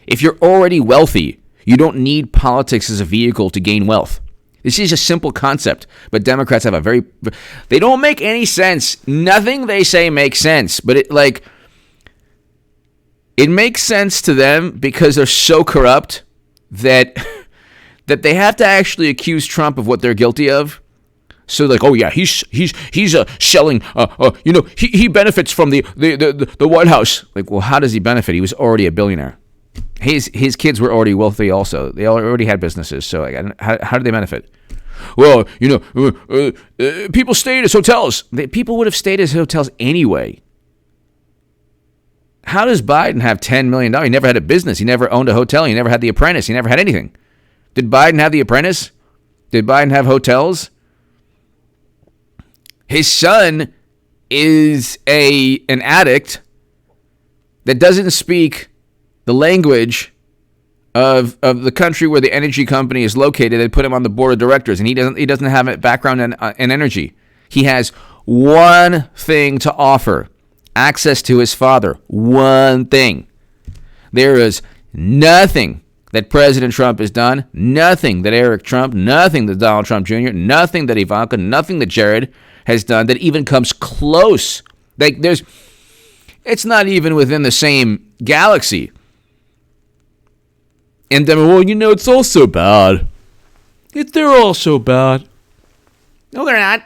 If you're already wealthy, you don't need politics as a vehicle to gain wealth. This is a simple concept, but Democrats have they don't make any sense. Nothing they say makes sense, but it makes sense to them because they're so corrupt that they have to actually accuse Trump of what they're guilty of. So like, oh yeah, he's selling, he benefits from the White House. Like, well, how does he benefit? He was already a billionaire. His kids were already wealthy also. They already had businesses. So like, how did they benefit? Well, people stayed at his hotels. People would have stayed at his hotels anyway. How does Biden have $10 million? He never had a business. He never owned a hotel. He never had The Apprentice. He never had anything. Did Biden have The Apprentice? Did Biden have hotels? His son is an addict that doesn't speak the language of the country where the energy company is located. They put him on the board of directors, and he doesn't have a background in energy. He has one thing to offer: access to his father. One thing. There is nothing that President Trump has done, nothing that Eric Trump, nothing that Donald Trump Jr., nothing that Ivanka, nothing that Jared has done that even comes close. Like it's not even within the same galaxy. And then, well, it's all so bad. They're all so bad. No, they're not.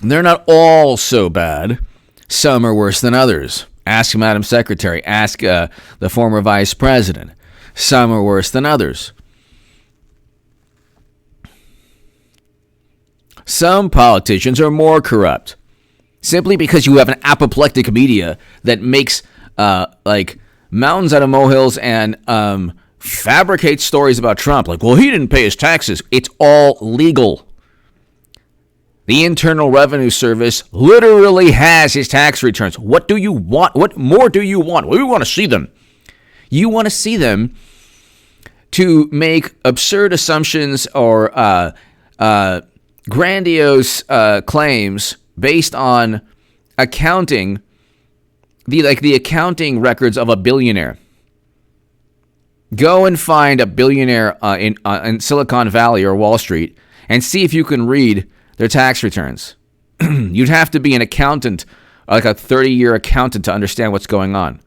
They're not all so bad. Some are worse than others. Ask Madam Secretary. Ask the former Vice President. Some are worse than others. Some politicians are more corrupt. Simply because you have an apoplectic media that makes mountains out of molehills and fabricates stories about Trump. Like, well, he didn't pay his taxes. It's all legal. The Internal Revenue Service literally has his tax returns. What do you want? What more do you want? We want to see them. You want to see them to make absurd assumptions or grandiose claims based on accounting, the accounting records of a billionaire. Go and find a billionaire in Silicon Valley or Wall Street and see if you can read their tax returns. You'd have to be an accountant, like a 30-year accountant, to understand what's going on.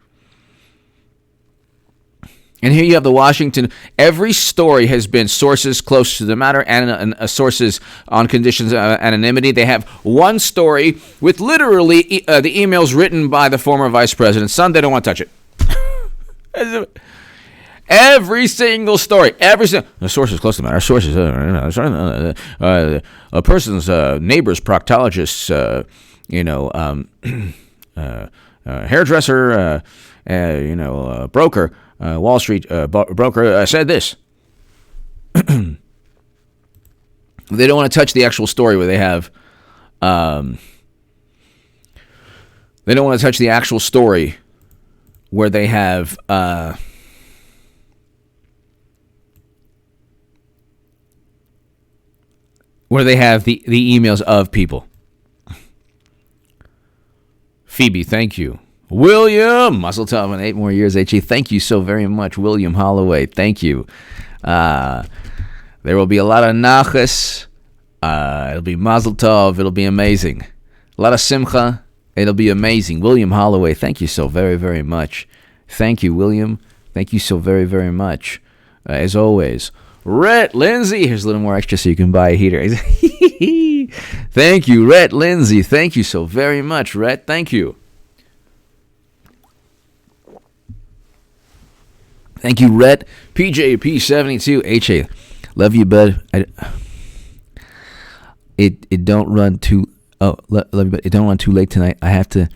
And here you have the Washington. Every story has been sources close to the matter and sources on conditions of anonymity. They have one story with literally the emails written by the former vice president's son. They don't want to touch it. Every single story, the sources close to the matter. Sources, a person's neighbor's proctologist, hairdresser, broker. Wall Street broker said this. They don't want to touch the actual story where they have. They don't want to touch the actual story where they have. Where they have the emails of people. Phoebe, thank you. William, Muzzle Tov, and 8 more years, HE. Thank you so very much, William Holloway. Thank you. There will be a lot of nachas. It'll be Mazel Tov. It'll be amazing. A lot of simcha. It'll be amazing. William Holloway, thank you so very, very much. Thank you, William. Thank you so very, very much. As always. Rhett Lindsay, here's a little more extra so you can buy a heater. Thank you, Rhett Lindsay. Thank you so very much, Rhett. Thank you. Thank you, Rhett. PJP72 HA. Love you, bud. It don't run too. Oh, love you, bud. It don't run too late tonight. I have to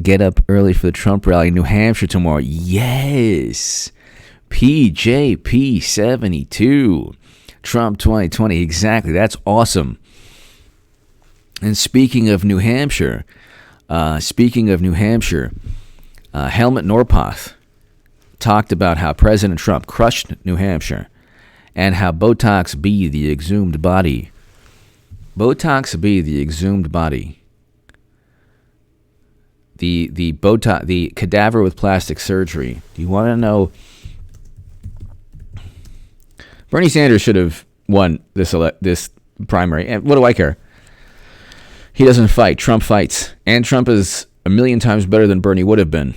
get up early for the Trump rally in New Hampshire tomorrow. Yes, PJP72. Trump 2020. Exactly. That's awesome. And speaking of New Hampshire, Helmut Norpoth talked about how President Trump crushed New Hampshire and how Botox B, the exhumed body. Botox B, the exhumed body. The Botox, the cadaver with plastic surgery. Do you want to know? Bernie Sanders should have won this primary. And what do I care? He doesn't fight. Trump fights. And Trump is a million times better than Bernie would have been.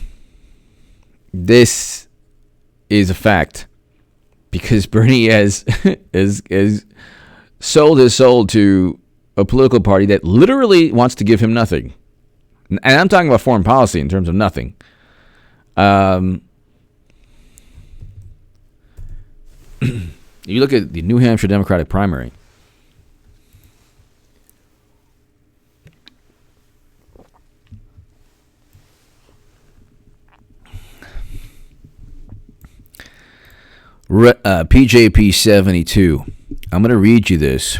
This is a fact, because Bernie has sold his soul to a political party that literally wants to give him nothing. And I'm talking about foreign policy in terms of nothing. You look at the New Hampshire Democratic primary. PJP 72. I'm going to read you this.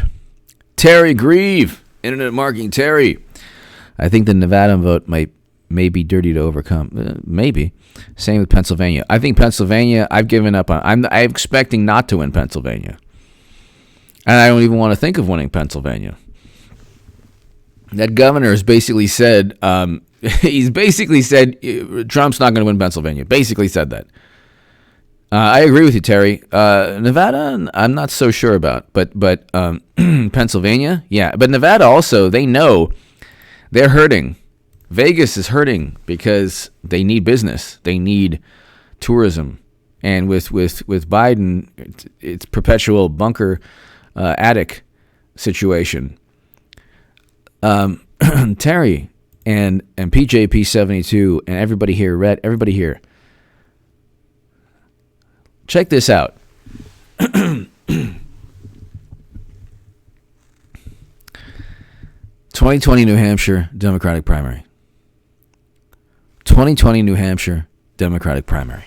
Terry Grieve, Internet Marketing Terry. I think the Nevada vote may be dirty to overcome. Maybe. Same with Pennsylvania. I think Pennsylvania, I've given up on. I'm expecting not to win Pennsylvania. And I don't even want to think of winning Pennsylvania. That governor has basically said, he's basically said Trump's not going to win Pennsylvania. Basically said that. I agree with you, Terry. Nevada, I'm not so sure about, but Pennsylvania, yeah. But Nevada also, they know they're hurting. Vegas is hurting because they need business. They need tourism, and with Biden, it's perpetual bunker attic situation. Terry and PJP 72 and everybody here, Red, everybody here. Check this out. 2020 New Hampshire Democratic primary. 2020 New Hampshire Democratic primary.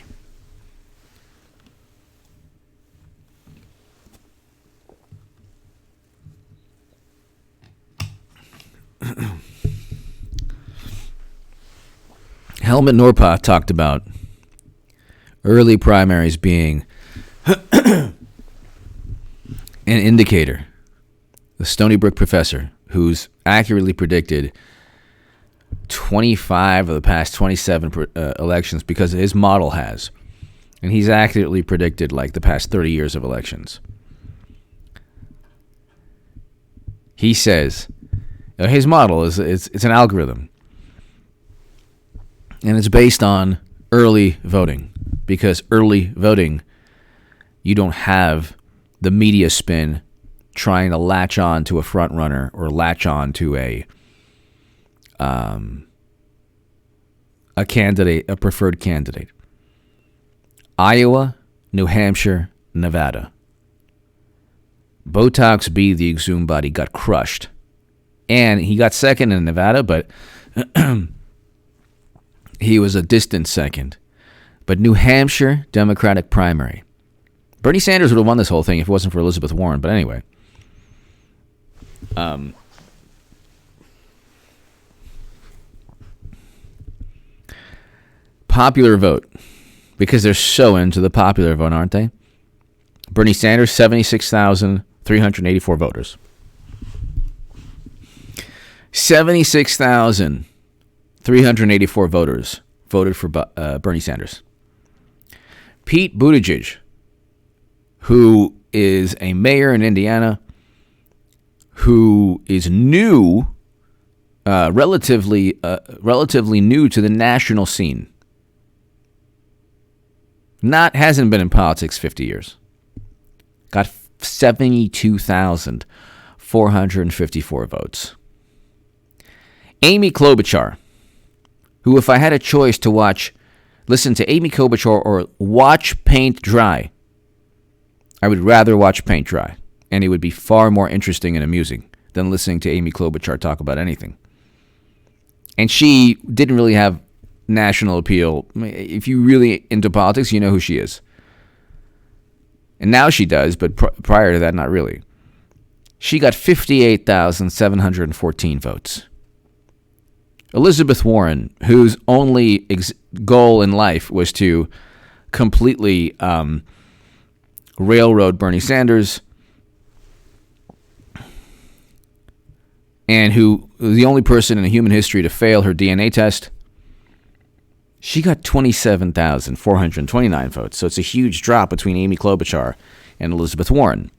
Helmut Norpoth talked about early primaries being an indicator. The Stony Brook professor, who's accurately predicted 25 of the past 27 elections because his model has. And he's accurately predicted like the past 30 years of elections. He says, his model is it's an algorithm. And it's based on early voting. Because early voting, you don't have the media spin trying to latch on to a front runner or latch on to a candidate, a preferred candidate. Iowa, New Hampshire, Nevada. Botox B, the exhumed body, got crushed. And he got second in Nevada, but he was a distant second. But New Hampshire, Democratic primary. Bernie Sanders would have won this whole thing if it wasn't for Elizabeth Warren. But anyway. Popular vote. Because they're so into the popular vote, aren't they? Bernie Sanders, 76,384 voters. 76,384 voters voted for Bernie Sanders. Pete Buttigieg, who is a mayor in Indiana, who is new, relatively new to the national scene. Hasn't been in politics 50 years. Got 72,454 votes. Amy Klobuchar, who, if I had a choice to listen to Amy Klobuchar or watch paint dry, I would rather watch paint dry. And it would be far more interesting and amusing than listening to Amy Klobuchar talk about anything. And she didn't really have national appeal. If you're really into politics, you know who she is. And now she does, but prior to that, not really. She got 58,714 votes. Elizabeth Warren, whose only goal in life was to completely railroad Bernie Sanders, and who was the only person in human history to fail her DNA test, she got 27,429 votes. So it's a huge drop between Amy Klobuchar and Elizabeth Warren.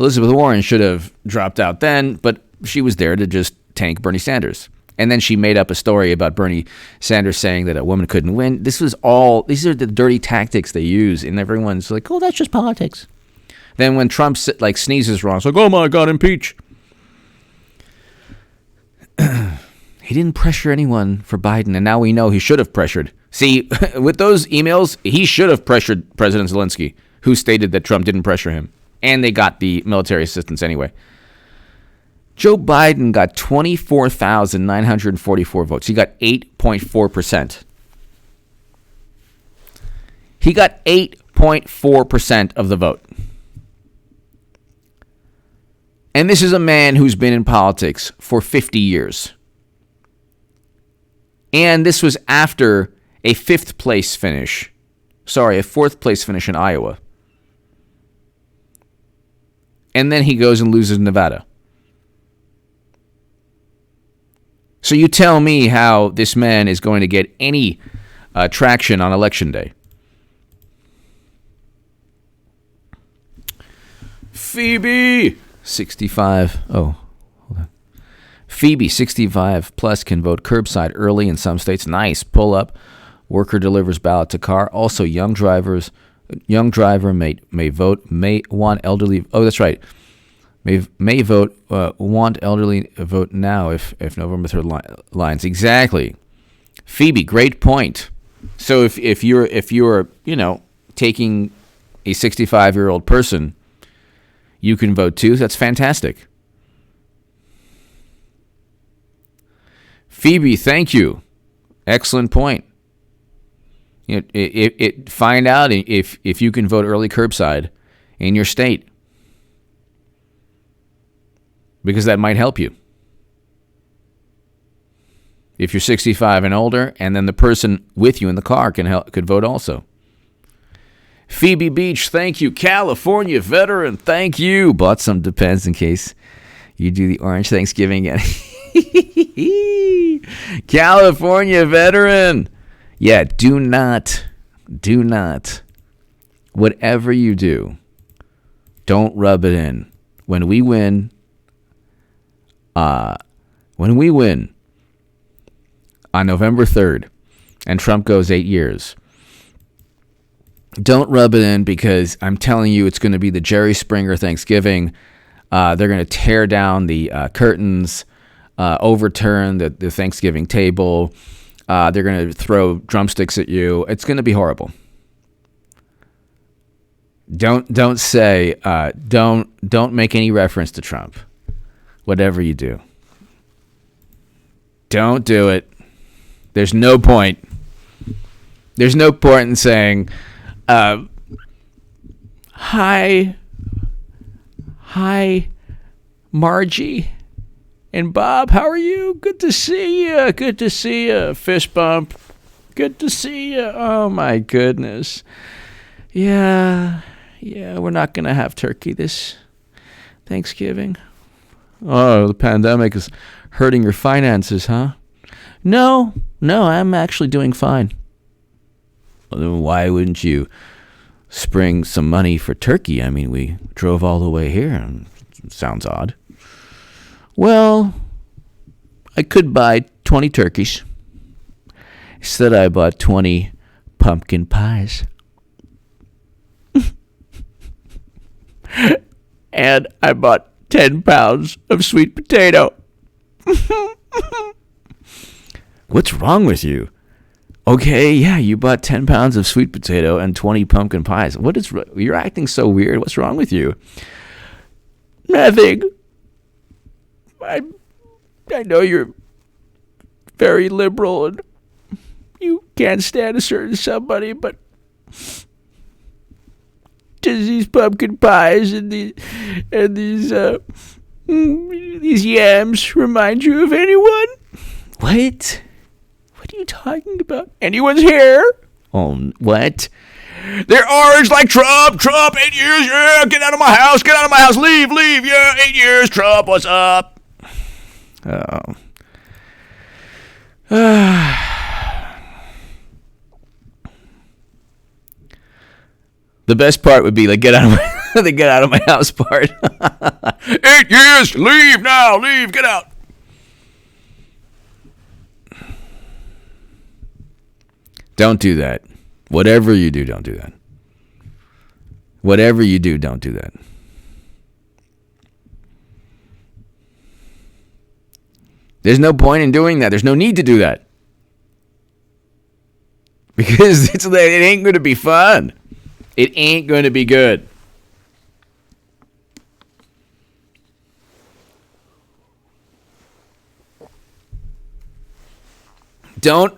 Elizabeth Warren should have dropped out then, but she was there to just tank Bernie Sanders. And then she made up a story about Bernie Sanders saying that a woman couldn't win. These are the dirty tactics they use, and everyone's like, oh, that's just politics. Then when Trump sneezes wrong, it's like, oh my God, impeach. He didn't pressure anyone for Biden, and now we know he should have pressured. See, with those emails, he should have pressured President Zelensky, who stated that Trump didn't pressure him. And they got the military assistance anyway. Joe Biden got 24,944 votes. He got 8.4%. He got 8.4% of the vote. And this is a man who's been in politics for 50 years. And this was after a fourth place finish in Iowa. And then he goes and loses Nevada. So you tell me how this man is going to get any traction on Election Day. Phoebe, 65. Oh, hold on. Phoebe, 65 plus, can vote curbside early in some states. Nice. Pull up. Worker delivers ballot to car. Also, young driver may vote. May want elderly. Oh, that's right. May vote. Want elderly vote now if November 3rd lines. Exactly. Phoebe, great point. So if you're taking a 65-year-old person, you can vote too. That's fantastic. Phoebe, thank you. Excellent point. Find out if you can vote early curbside in your state, because that might help you. If you're 65 and older, and then the person with you in the car could vote also. Phoebe Beach, thank you. California veteran, thank you. Bought some Depends in case you do the Orange Thanksgiving. California veteran. Yeah, do not whatever you do, don't rub it in. When we win on November 3rd and Trump goes 8 years, don't rub it in, because I'm telling you, it's going to be the Jerry Springer Thanksgiving. They're going to tear down the curtains, overturn the Thanksgiving table. They're going to throw drumsticks at you. It's going to be horrible. Don't make any reference to Trump. Whatever you do, don't do it. There's no point. There's no point in saying, hi, Margie and Bob, how are you? Good to see you. Fist bump. Good to see you. Oh, my goodness. Yeah, we're not going to have turkey this Thanksgiving. Oh, the pandemic is hurting your finances, huh? No, I'm actually doing fine. Well, then why wouldn't you spring some money for turkey? I mean, we drove all the way here. Sounds odd. Well, I could buy 20 turkeys. Instead, I bought 20 pumpkin pies. And I bought 10 pounds of sweet potato. What's wrong with you? Okay, yeah, you bought 10 pounds of sweet potato and 20 pumpkin pies. You're acting so weird. What's wrong with you? Nothing. I know you're very liberal and you can't stand a certain somebody, but does these pumpkin pies and these yams remind you of anyone? What? What are you talking about? Anyone's hair? Oh, what? They're orange like Trump. 8 years, yeah. Get out of my house. Leave, yeah. 8 years, Trump, what's up? Oh. The best part would be like get out of my house part. 8 years, leave now, get out. Don't do that. Whatever you do, don't do that. Whatever you do, don't do that. There's no point in doing that. There's no need to do that. Because it ain't going to be fun. It ain't going to be good. Don't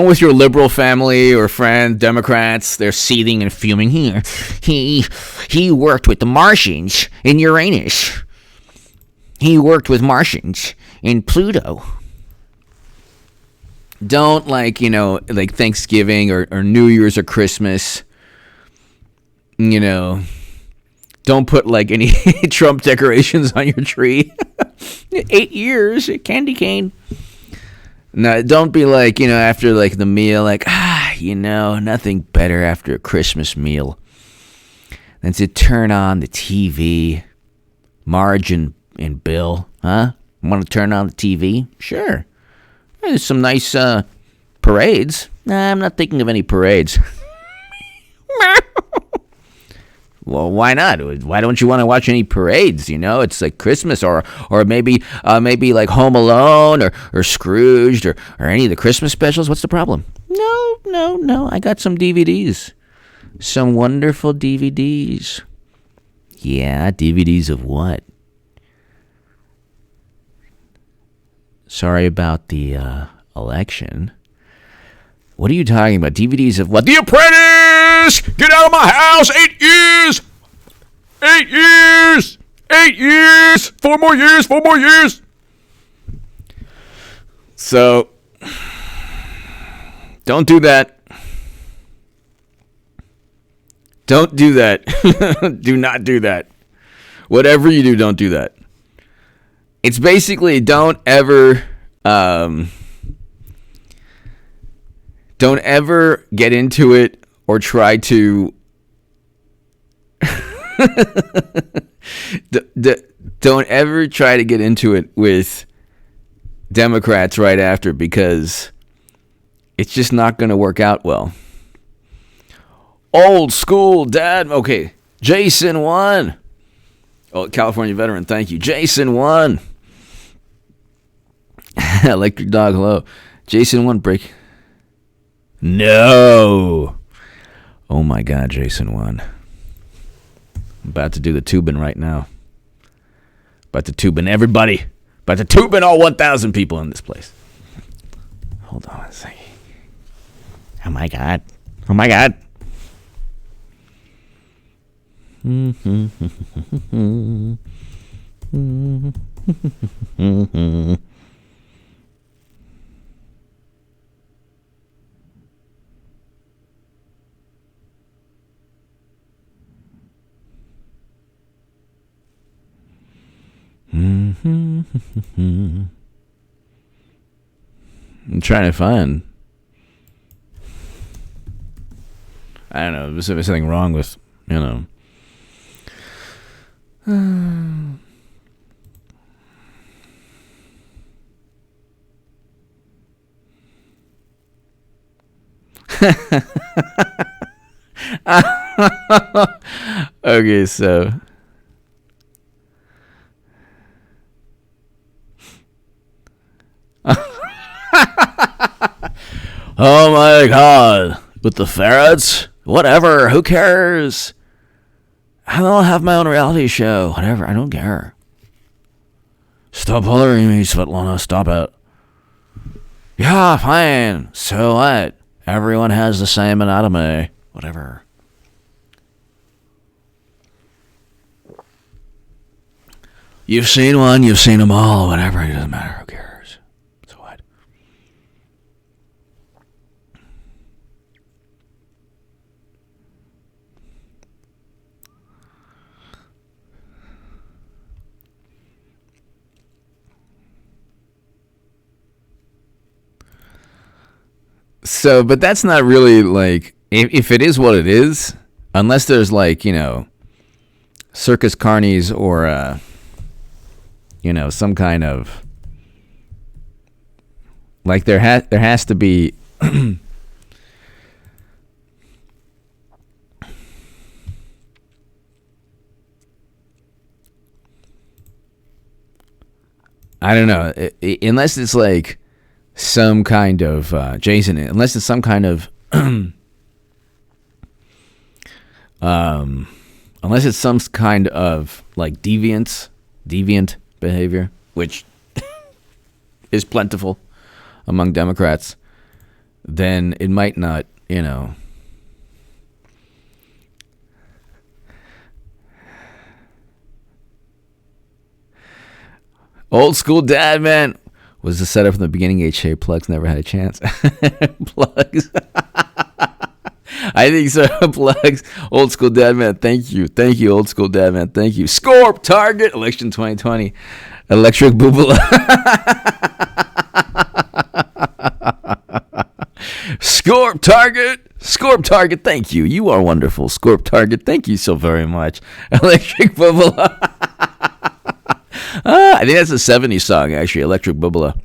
with your liberal family or friend Democrats, they're seething and fuming here. He worked with the Martians in Uranus. He worked with Martians in Pluto. Don't like Thanksgiving or New Year's or Christmas, don't put like any Trump decorations on your tree. 8 years, candy cane. No, don't be like, after like the meal, like, nothing better after a Christmas meal than to turn on the TV. Marge and Bill, huh? Want to turn on the TV? Sure. There's some nice parades. Nah, I'm not thinking of any parades. Well, why not? Why don't you want to watch any parades? It's like Christmas or maybe like Home Alone or Scrooged or any of the Christmas specials. What's the problem? No. I got some DVDs. Some wonderful DVDs. Yeah, DVDs of what? Sorry about the election. What are you talking about? DVDs of what? The Apprentice! Get out of my house! 8 years! 8 years! 8 years! 4 more years! So, don't do that. Don't do that. Do not do that. Whatever you do, don't do that. It's basically don't ever don't ever get into it or try to don't ever try to get into it with Democrats right after, because it's just not going to work out well. Old school dad. Okay. Jason won. Oh, California veteran. Thank you. Jason won. Electric dog. Hello. Jason won. Break. No. Oh my God. Jason won. I'm about to do the tubing right now. About to tubing everybody. About to tubing all 1,000 people in this place. Hold on a second. Oh my God. Oh my God. I'm trying to find. I don't know. There's something wrong with, Okay, so. Oh my God. With the ferrets? Whatever. Who cares? I'll have my own reality show. Whatever. I don't care. Stop bothering me, Svetlana. Stop it. Yeah, fine. So what? Everyone has the same anatomy. Whatever. You've seen one. You've seen them all. Whatever. It doesn't matter. Who cares? So what? So, but that's not really like, if it is what it is, unless there's like, circus carnies or, some kind of, like there has to be, I don't know, unless it's like some kind of, Jason, unless it's some kind of, unless it's some kind of like deviant behavior, which is plentiful among Democrats, then it might not, Old school dad, man. Was the setup from the beginning H.A. Plugs never had a chance? Plugs. I think so. Plugs. Old school dad, man. Thank you. Thank you, old school dad, man. Thank you. Scorp, Target, election 2020. Electric Boobaloo. Scorp, Target. Thank you. You are wonderful. Scorp, Target. Thank you so very much. Electric Boobaloo. I think that's a 70s song, actually. Electric Boobaloo.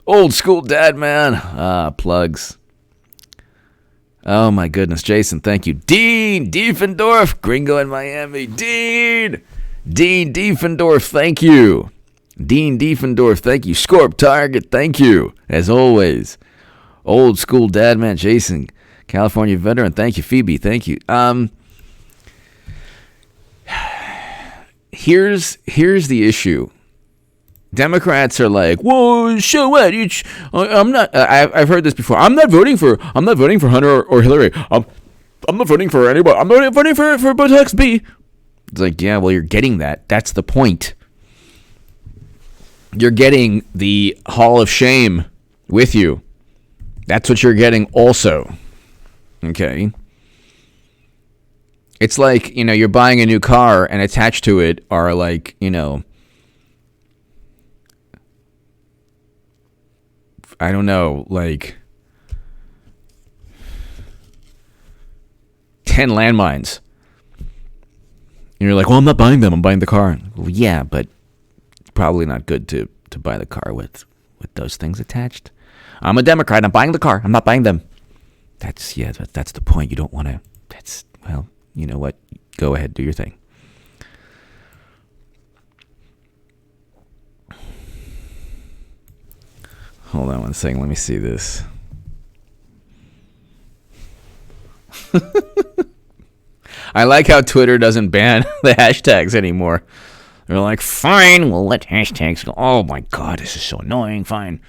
Old school dad, man. Plugs. Oh, my goodness. Jason, thank you. Dean Diefendorf. Gringo in Miami. Dean Diefendorf, thank you. Dean Diefendorf, thank you. Scorp Target, thank you. As always. Old school dad, man. Jason, California veteran. Thank you. Phoebe, thank you. Here's the issue. Democrats are like, whoa, so what? I'm not. I've heard this before. I'm not voting for Hunter or Hillary. I'm not voting for anybody. I'm not voting for Botox B. It's like, yeah, well, you're getting that. That's the point. You're getting the Hall of Shame with you. That's what you're getting also. Okay. It's like, you're buying a new car and attached to it are like, I don't know, like 10 landmines. And you're like, well, I'm not buying them. I'm buying the car. Well, yeah, but probably not good to buy the car with those things attached. I'm a Democrat. I'm buying the car. I'm not buying them. That's the point. You don't want to. Well, you know what? Go ahead. Do your thing. Hold on one second. Let me see this. I like how Twitter doesn't ban the hashtags anymore. They're like, fine, we'll let hashtags go. Oh my God, this is so annoying. Fine.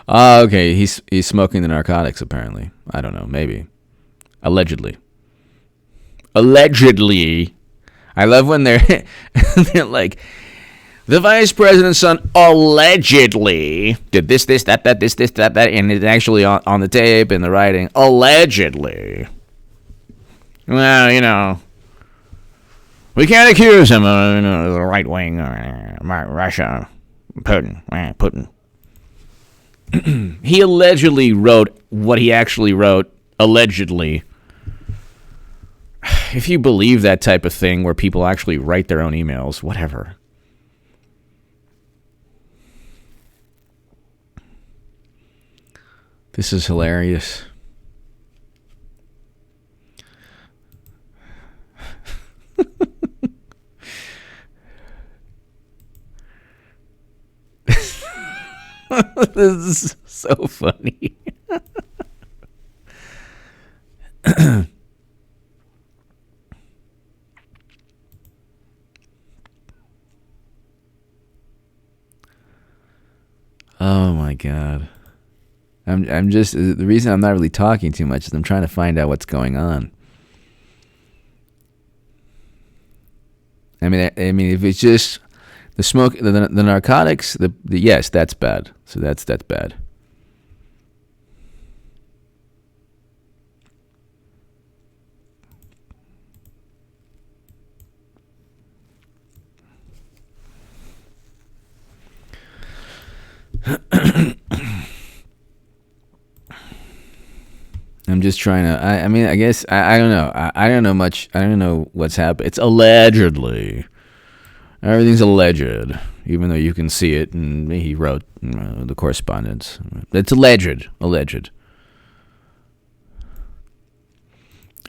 Okay, he's smoking the narcotics, apparently. I don't know, maybe. Allegedly. I love when they're like, the vice president's son allegedly did this, that, and it's actually on the tape and the writing. Allegedly. Well, we can't accuse him of the right wing, Russia, Putin. He allegedly wrote what he actually wrote, allegedly. If you believe that type of thing where people actually write their own emails, whatever. This is hilarious. This is so funny. Oh my God. I'm just, the reason I'm not really talking too much is I'm trying to find out what's going on. I mean, if it's just the smoke, the narcotics, the yes, that's bad. So that's bad. I'm just trying to. I mean, I guess I don't know. I don't know much. I don't know what's happened. It's allegedly. Everything's alleged, even though you can see it, and he wrote the correspondence. It's alleged.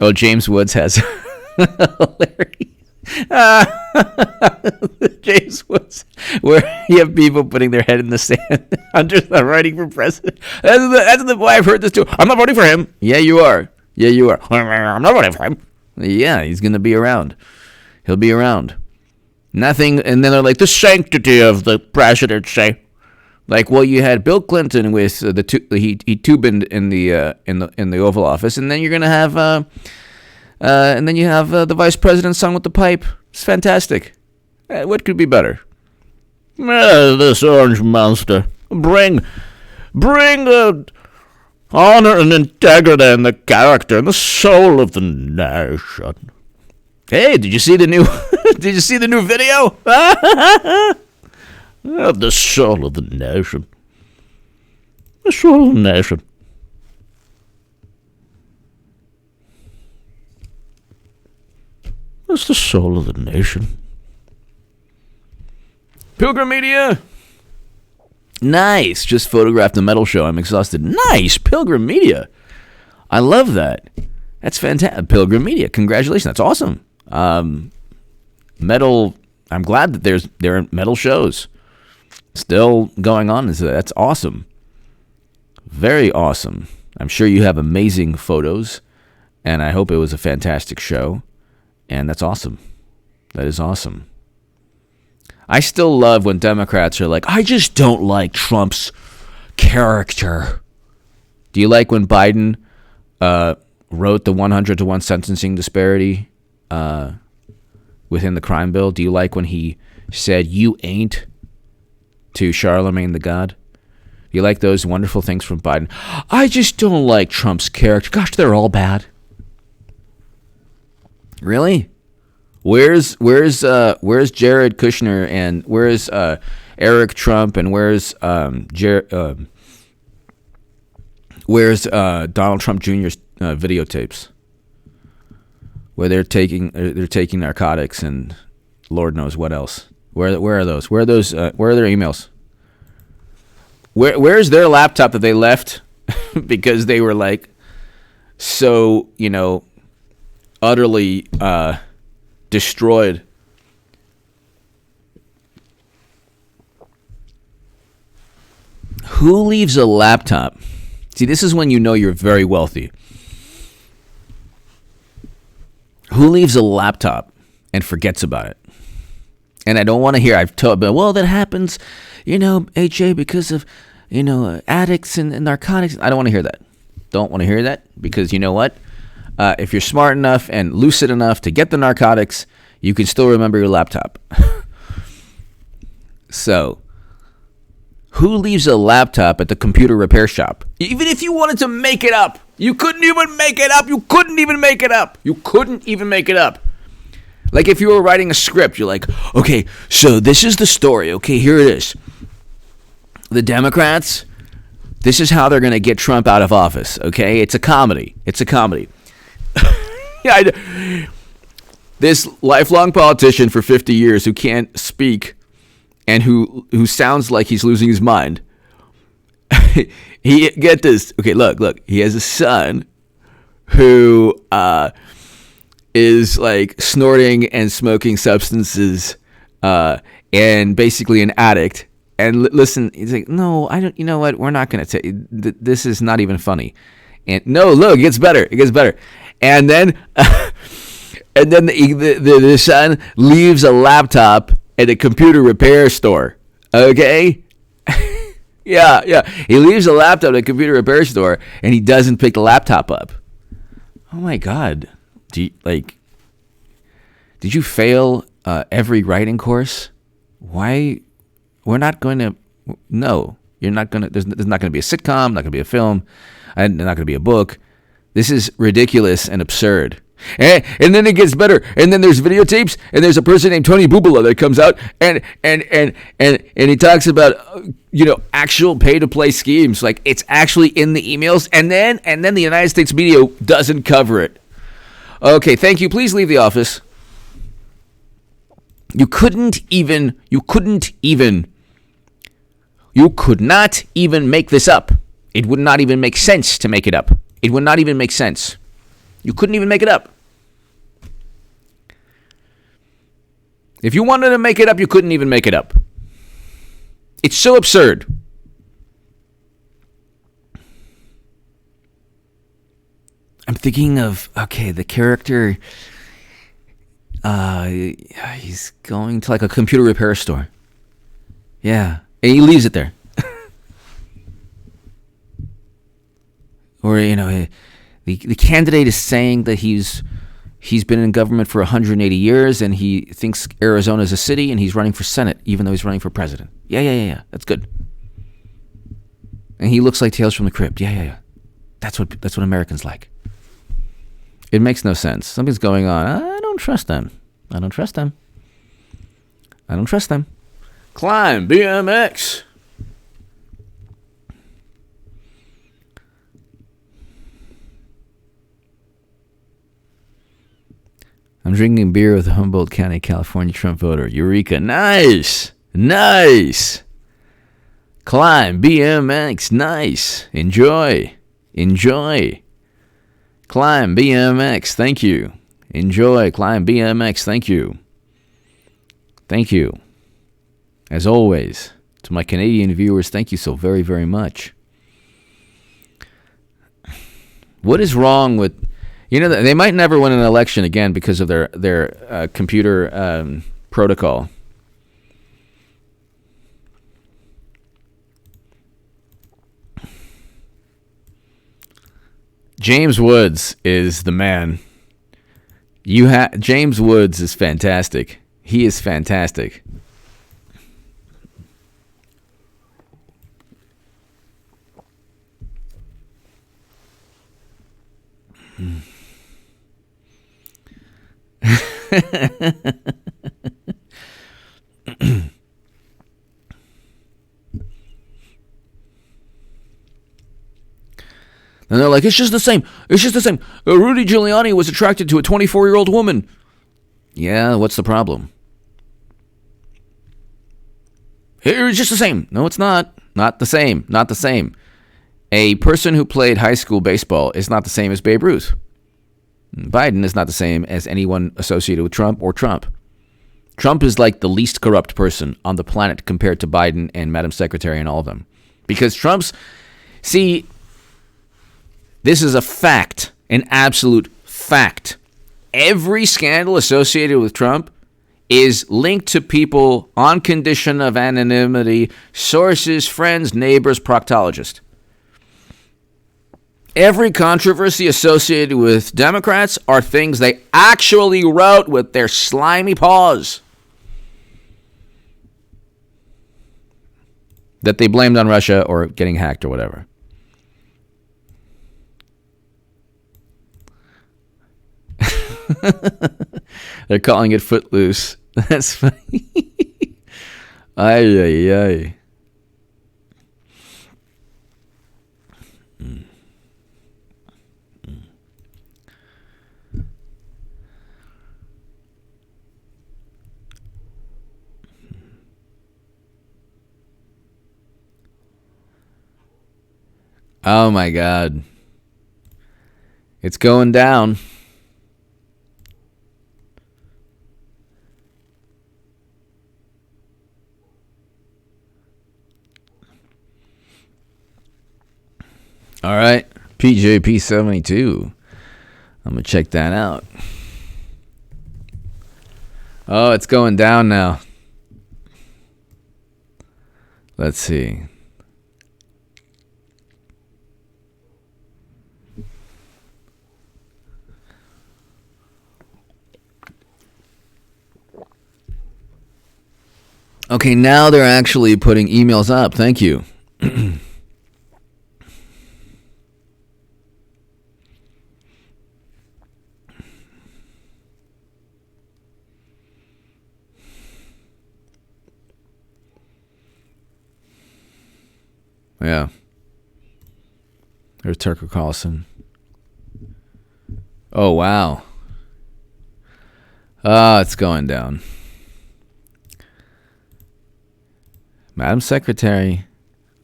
Oh, James Woods has hilarious. James Woods, where you have people putting their head in the sand. Hunter's not running for president. That's why I've heard this too. I'm not voting for him. Yeah, you are. I'm not voting for him. Yeah, he's going to be around. He'll be around. Nothing, and then they're like, the sanctity of the presidency. Like, well, you had Bill Clinton with he tubined in the Oval Office, and then you're gonna have and then you have the vice president's son with the pipe. It's fantastic. What could be better? This orange monster, bring honor and integrity and the character and the soul of the nation. Hey, did you see the new? Did you see the new video? The soul of the nation. The soul of the nation. That's the soul of the nation. Pilgrim Media. Nice. Just photographed the metal show. I'm exhausted. Nice. Pilgrim Media. I love that. That's fantastic. Pilgrim Media. Congratulations. That's awesome. Metal. I'm glad that there are metal shows still going on. That's awesome. Very awesome. I'm sure you have amazing photos, and I hope it was a fantastic show. And that's awesome. That is awesome. I still love when Democrats are like, I just don't like Trump's character. Do you like when Biden wrote the 100-to-1 sentencing disparity within the crime bill? Do you like when he said, you ain't, to Charlemagne the God? Do you like those wonderful things from Biden? I just don't like Trump's character. Gosh, they're all bad. Really? Where's Jared Kushner, and where's Eric Trump, and where's Where's Donald Trump Jr.'s videotapes, where they're taking narcotics and Lord knows what else? Where are those? Where are those? Where are their emails? Where's their laptop that they left because they were like so utterly destroyed? Who leaves a laptop? See, this is when you know you're very wealthy. Who leaves a laptop and forgets about it? And I don't want to hear, I've told, but well, that happens, HA, because of, addicts and narcotics. I don't want to hear that. Don't want to hear that, because you know what? If you're smart enough and lucid enough to get the narcotics, you can still remember your laptop. So, who leaves a laptop at the computer repair shop? Even if you wanted to make it up, you couldn't even make it up. You couldn't even make it up. You couldn't even make it up. Like if you were writing a script, you're like, okay, so this is the story. Okay, here it is. The Democrats, this is how they're going to get Trump out of office. Okay, it's a comedy. It's a comedy. This lifelong politician for 50 years who can't speak and who sounds like he's losing his mind. Get this. Okay, look. He has a son who is like snorting and smoking substances and basically an addict. And listen, he's like, no, I don't. You know what? We're not going to take. This is not even funny. And no, look, it gets better. It gets better. And then, the son leaves a laptop at a computer repair store. Okay. Yeah. He leaves a laptop at a computer repair store, and he doesn't pick the laptop up. Oh my God. Did you fail every writing course? Why? We're not going to. No, you're not going to. There's not going to be a sitcom. Not going to be a film. And not going to be a book. This is ridiculous and absurd. And then it gets better. And then there's videotapes, and there's a person named Tony Bubala that comes out and he talks about actual pay-to-play schemes. Like it's actually in the emails, and then the United States media doesn't cover it. Okay, thank you. Please leave the office. You could not even make this up. It would not even make sense to make it up. It would not even make sense. You couldn't even make it up. If you wanted to make it up, you couldn't even make it up. It's so absurd. I'm thinking of, the character, he's going to like a computer repair store. Yeah, and he leaves it there. Or, the candidate is saying that he's been in government for 180 years and he thinks Arizona is a city and he's running for Senate even though he's running for president. Yeah. That's good. And he looks like Tales from the Crypt. Yeah. That's what Americans like. It makes no sense. Something's going on. I don't trust them. Climb BMX. I'm drinking beer with a Humboldt County, California Trump voter. Eureka. Nice. Climb BMX. Nice. Enjoy. Climb BMX. Thank you. Enjoy. Climb BMX. Thank you. As always, to my Canadian viewers, thank you so very, very much. What is wrong with... they might never win an election again because of their computer protocol. James Woods is the man. James Woods is fantastic. He is fantastic. they're like, it's just the same. It's just the same. Rudy Giuliani was attracted to a 24-year-old woman. Yeah, what's the problem? It's just the same. No, it's not. Not the same. Not the same. A person who played high school baseball is not the same as Babe Ruth. Biden is not the same as anyone associated with Trump or Trump. Trump is like the least corrupt person on the planet compared to Biden and Madam Secretary and all of them. Because see, this is a fact, an absolute fact. Every scandal associated with Trump is linked to people on condition of anonymity, sources, friends, neighbors, proctologists. Every controversy associated with Democrats are things they actually wrote with their slimy paws that they blamed on Russia or getting hacked or whatever. They're calling it Footloose. That's funny. Ay, ay, ay. Oh my God. It's going down. All right. PJP 72. I'm going to check that out. Oh, it's going down now. Let's see. Okay, now they're actually putting emails up. Thank you. Yeah. There's Tucker Carlson. Oh, wow. It's going down. Madam Secretary,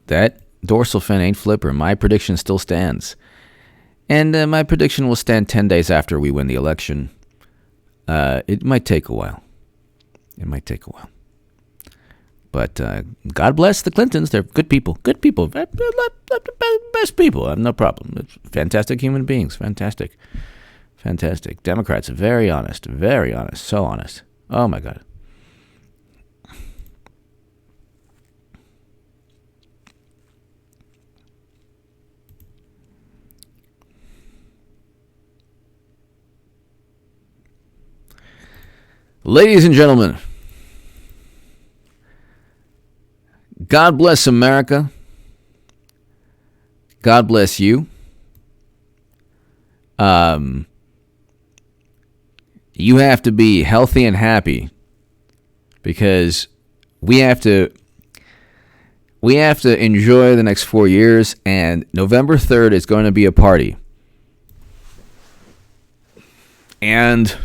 that dorsal fin ain't flipper. My prediction still stands. And my prediction will stand 10 days after we win the election. It might take a while. But God bless the Clintons. They're good people. Good people. Best people. I have no problem. Fantastic human beings. Fantastic. Democrats, very honest. So honest. Oh, my God. Ladies and gentlemen, God bless America. God bless you. You have to be healthy and happy because we have to enjoy the next 4 years, and November 3rd is going to be a party. And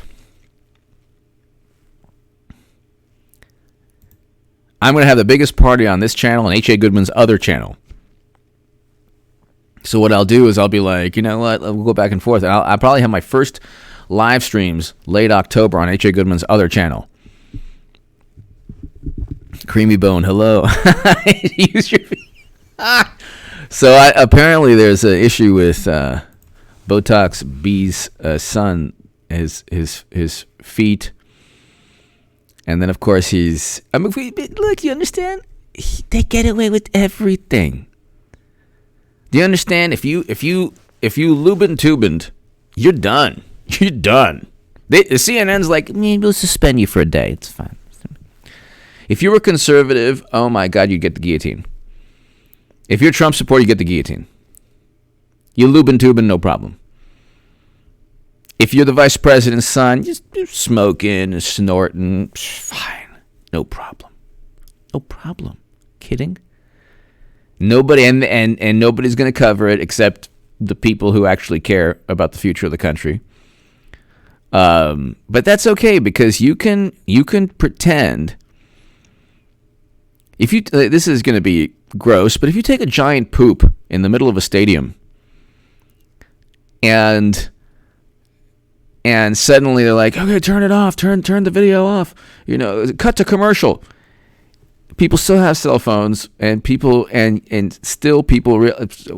I'm going to have the biggest party on this channel and H.A. Goodman's other channel. So what I'll do is I'll be like, you know what, we'll go back and forth. And I'll probably have my first live streams late October on H.A. Goodman's other channel. Creamy Bone, hello. Use your So apparently there's an issue with Botox B's son, his feet. And then, of course, look, you understand? They get away with everything. Do you understand? If you Lubin Tubin, you're done. You're done. The CNN's like, we'll suspend you for a day. It's fine. If you were conservative, oh my God, you'd get the guillotine. If you're Trump supporter, you get the guillotine. You Lubin Tubin, no problem. If you're the vice president's son, you're smoking and snorting, fine. No problem. Kidding? Nobody, and nobody's going to cover it except the people who actually care about the future of the country. But that's okay, because you can pretend. If you this is going to be gross, but if you take a giant poop in the middle of a stadium, and suddenly they're like, okay, turn it off, turn the video off, cut to commercial. People still have cell phones, and still people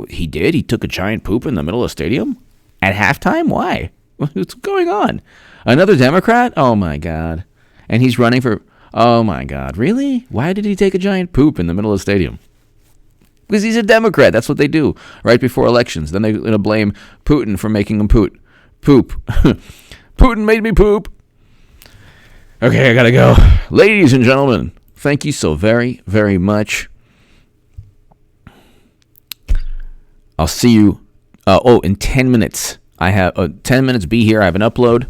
he took a giant poop in the middle of a stadium at halftime. Why? What's going on? Another Democrat? Oh my God! And he's running for. Oh my God! Really? Why did he take a giant poop in the middle of the stadium? Because he's a Democrat. That's what they do right before elections. Then they're going to blame Putin for making him poop. Putin made me poop. Okay, I gotta go. Ladies and gentlemen, thank you so very, very much. I'll see you. In 10 minutes. I have 10 minutes. Be here. I have an upload.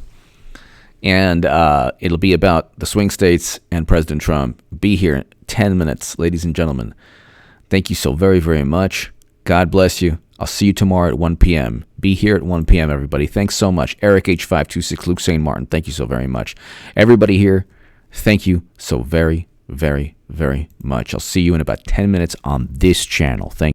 And it'll be about the swing states and President Trump. Be here in 10 minutes, ladies and gentlemen. Thank you so very, very much. God bless you. I'll see you tomorrow at 1 p.m. Be here at 1 p.m., everybody. Thanks so much. Eric H526, Luke St. Martin, thank you so very much. Everybody here, thank you so very, very, very much. I'll see you in about 10 minutes on this channel. Thank you.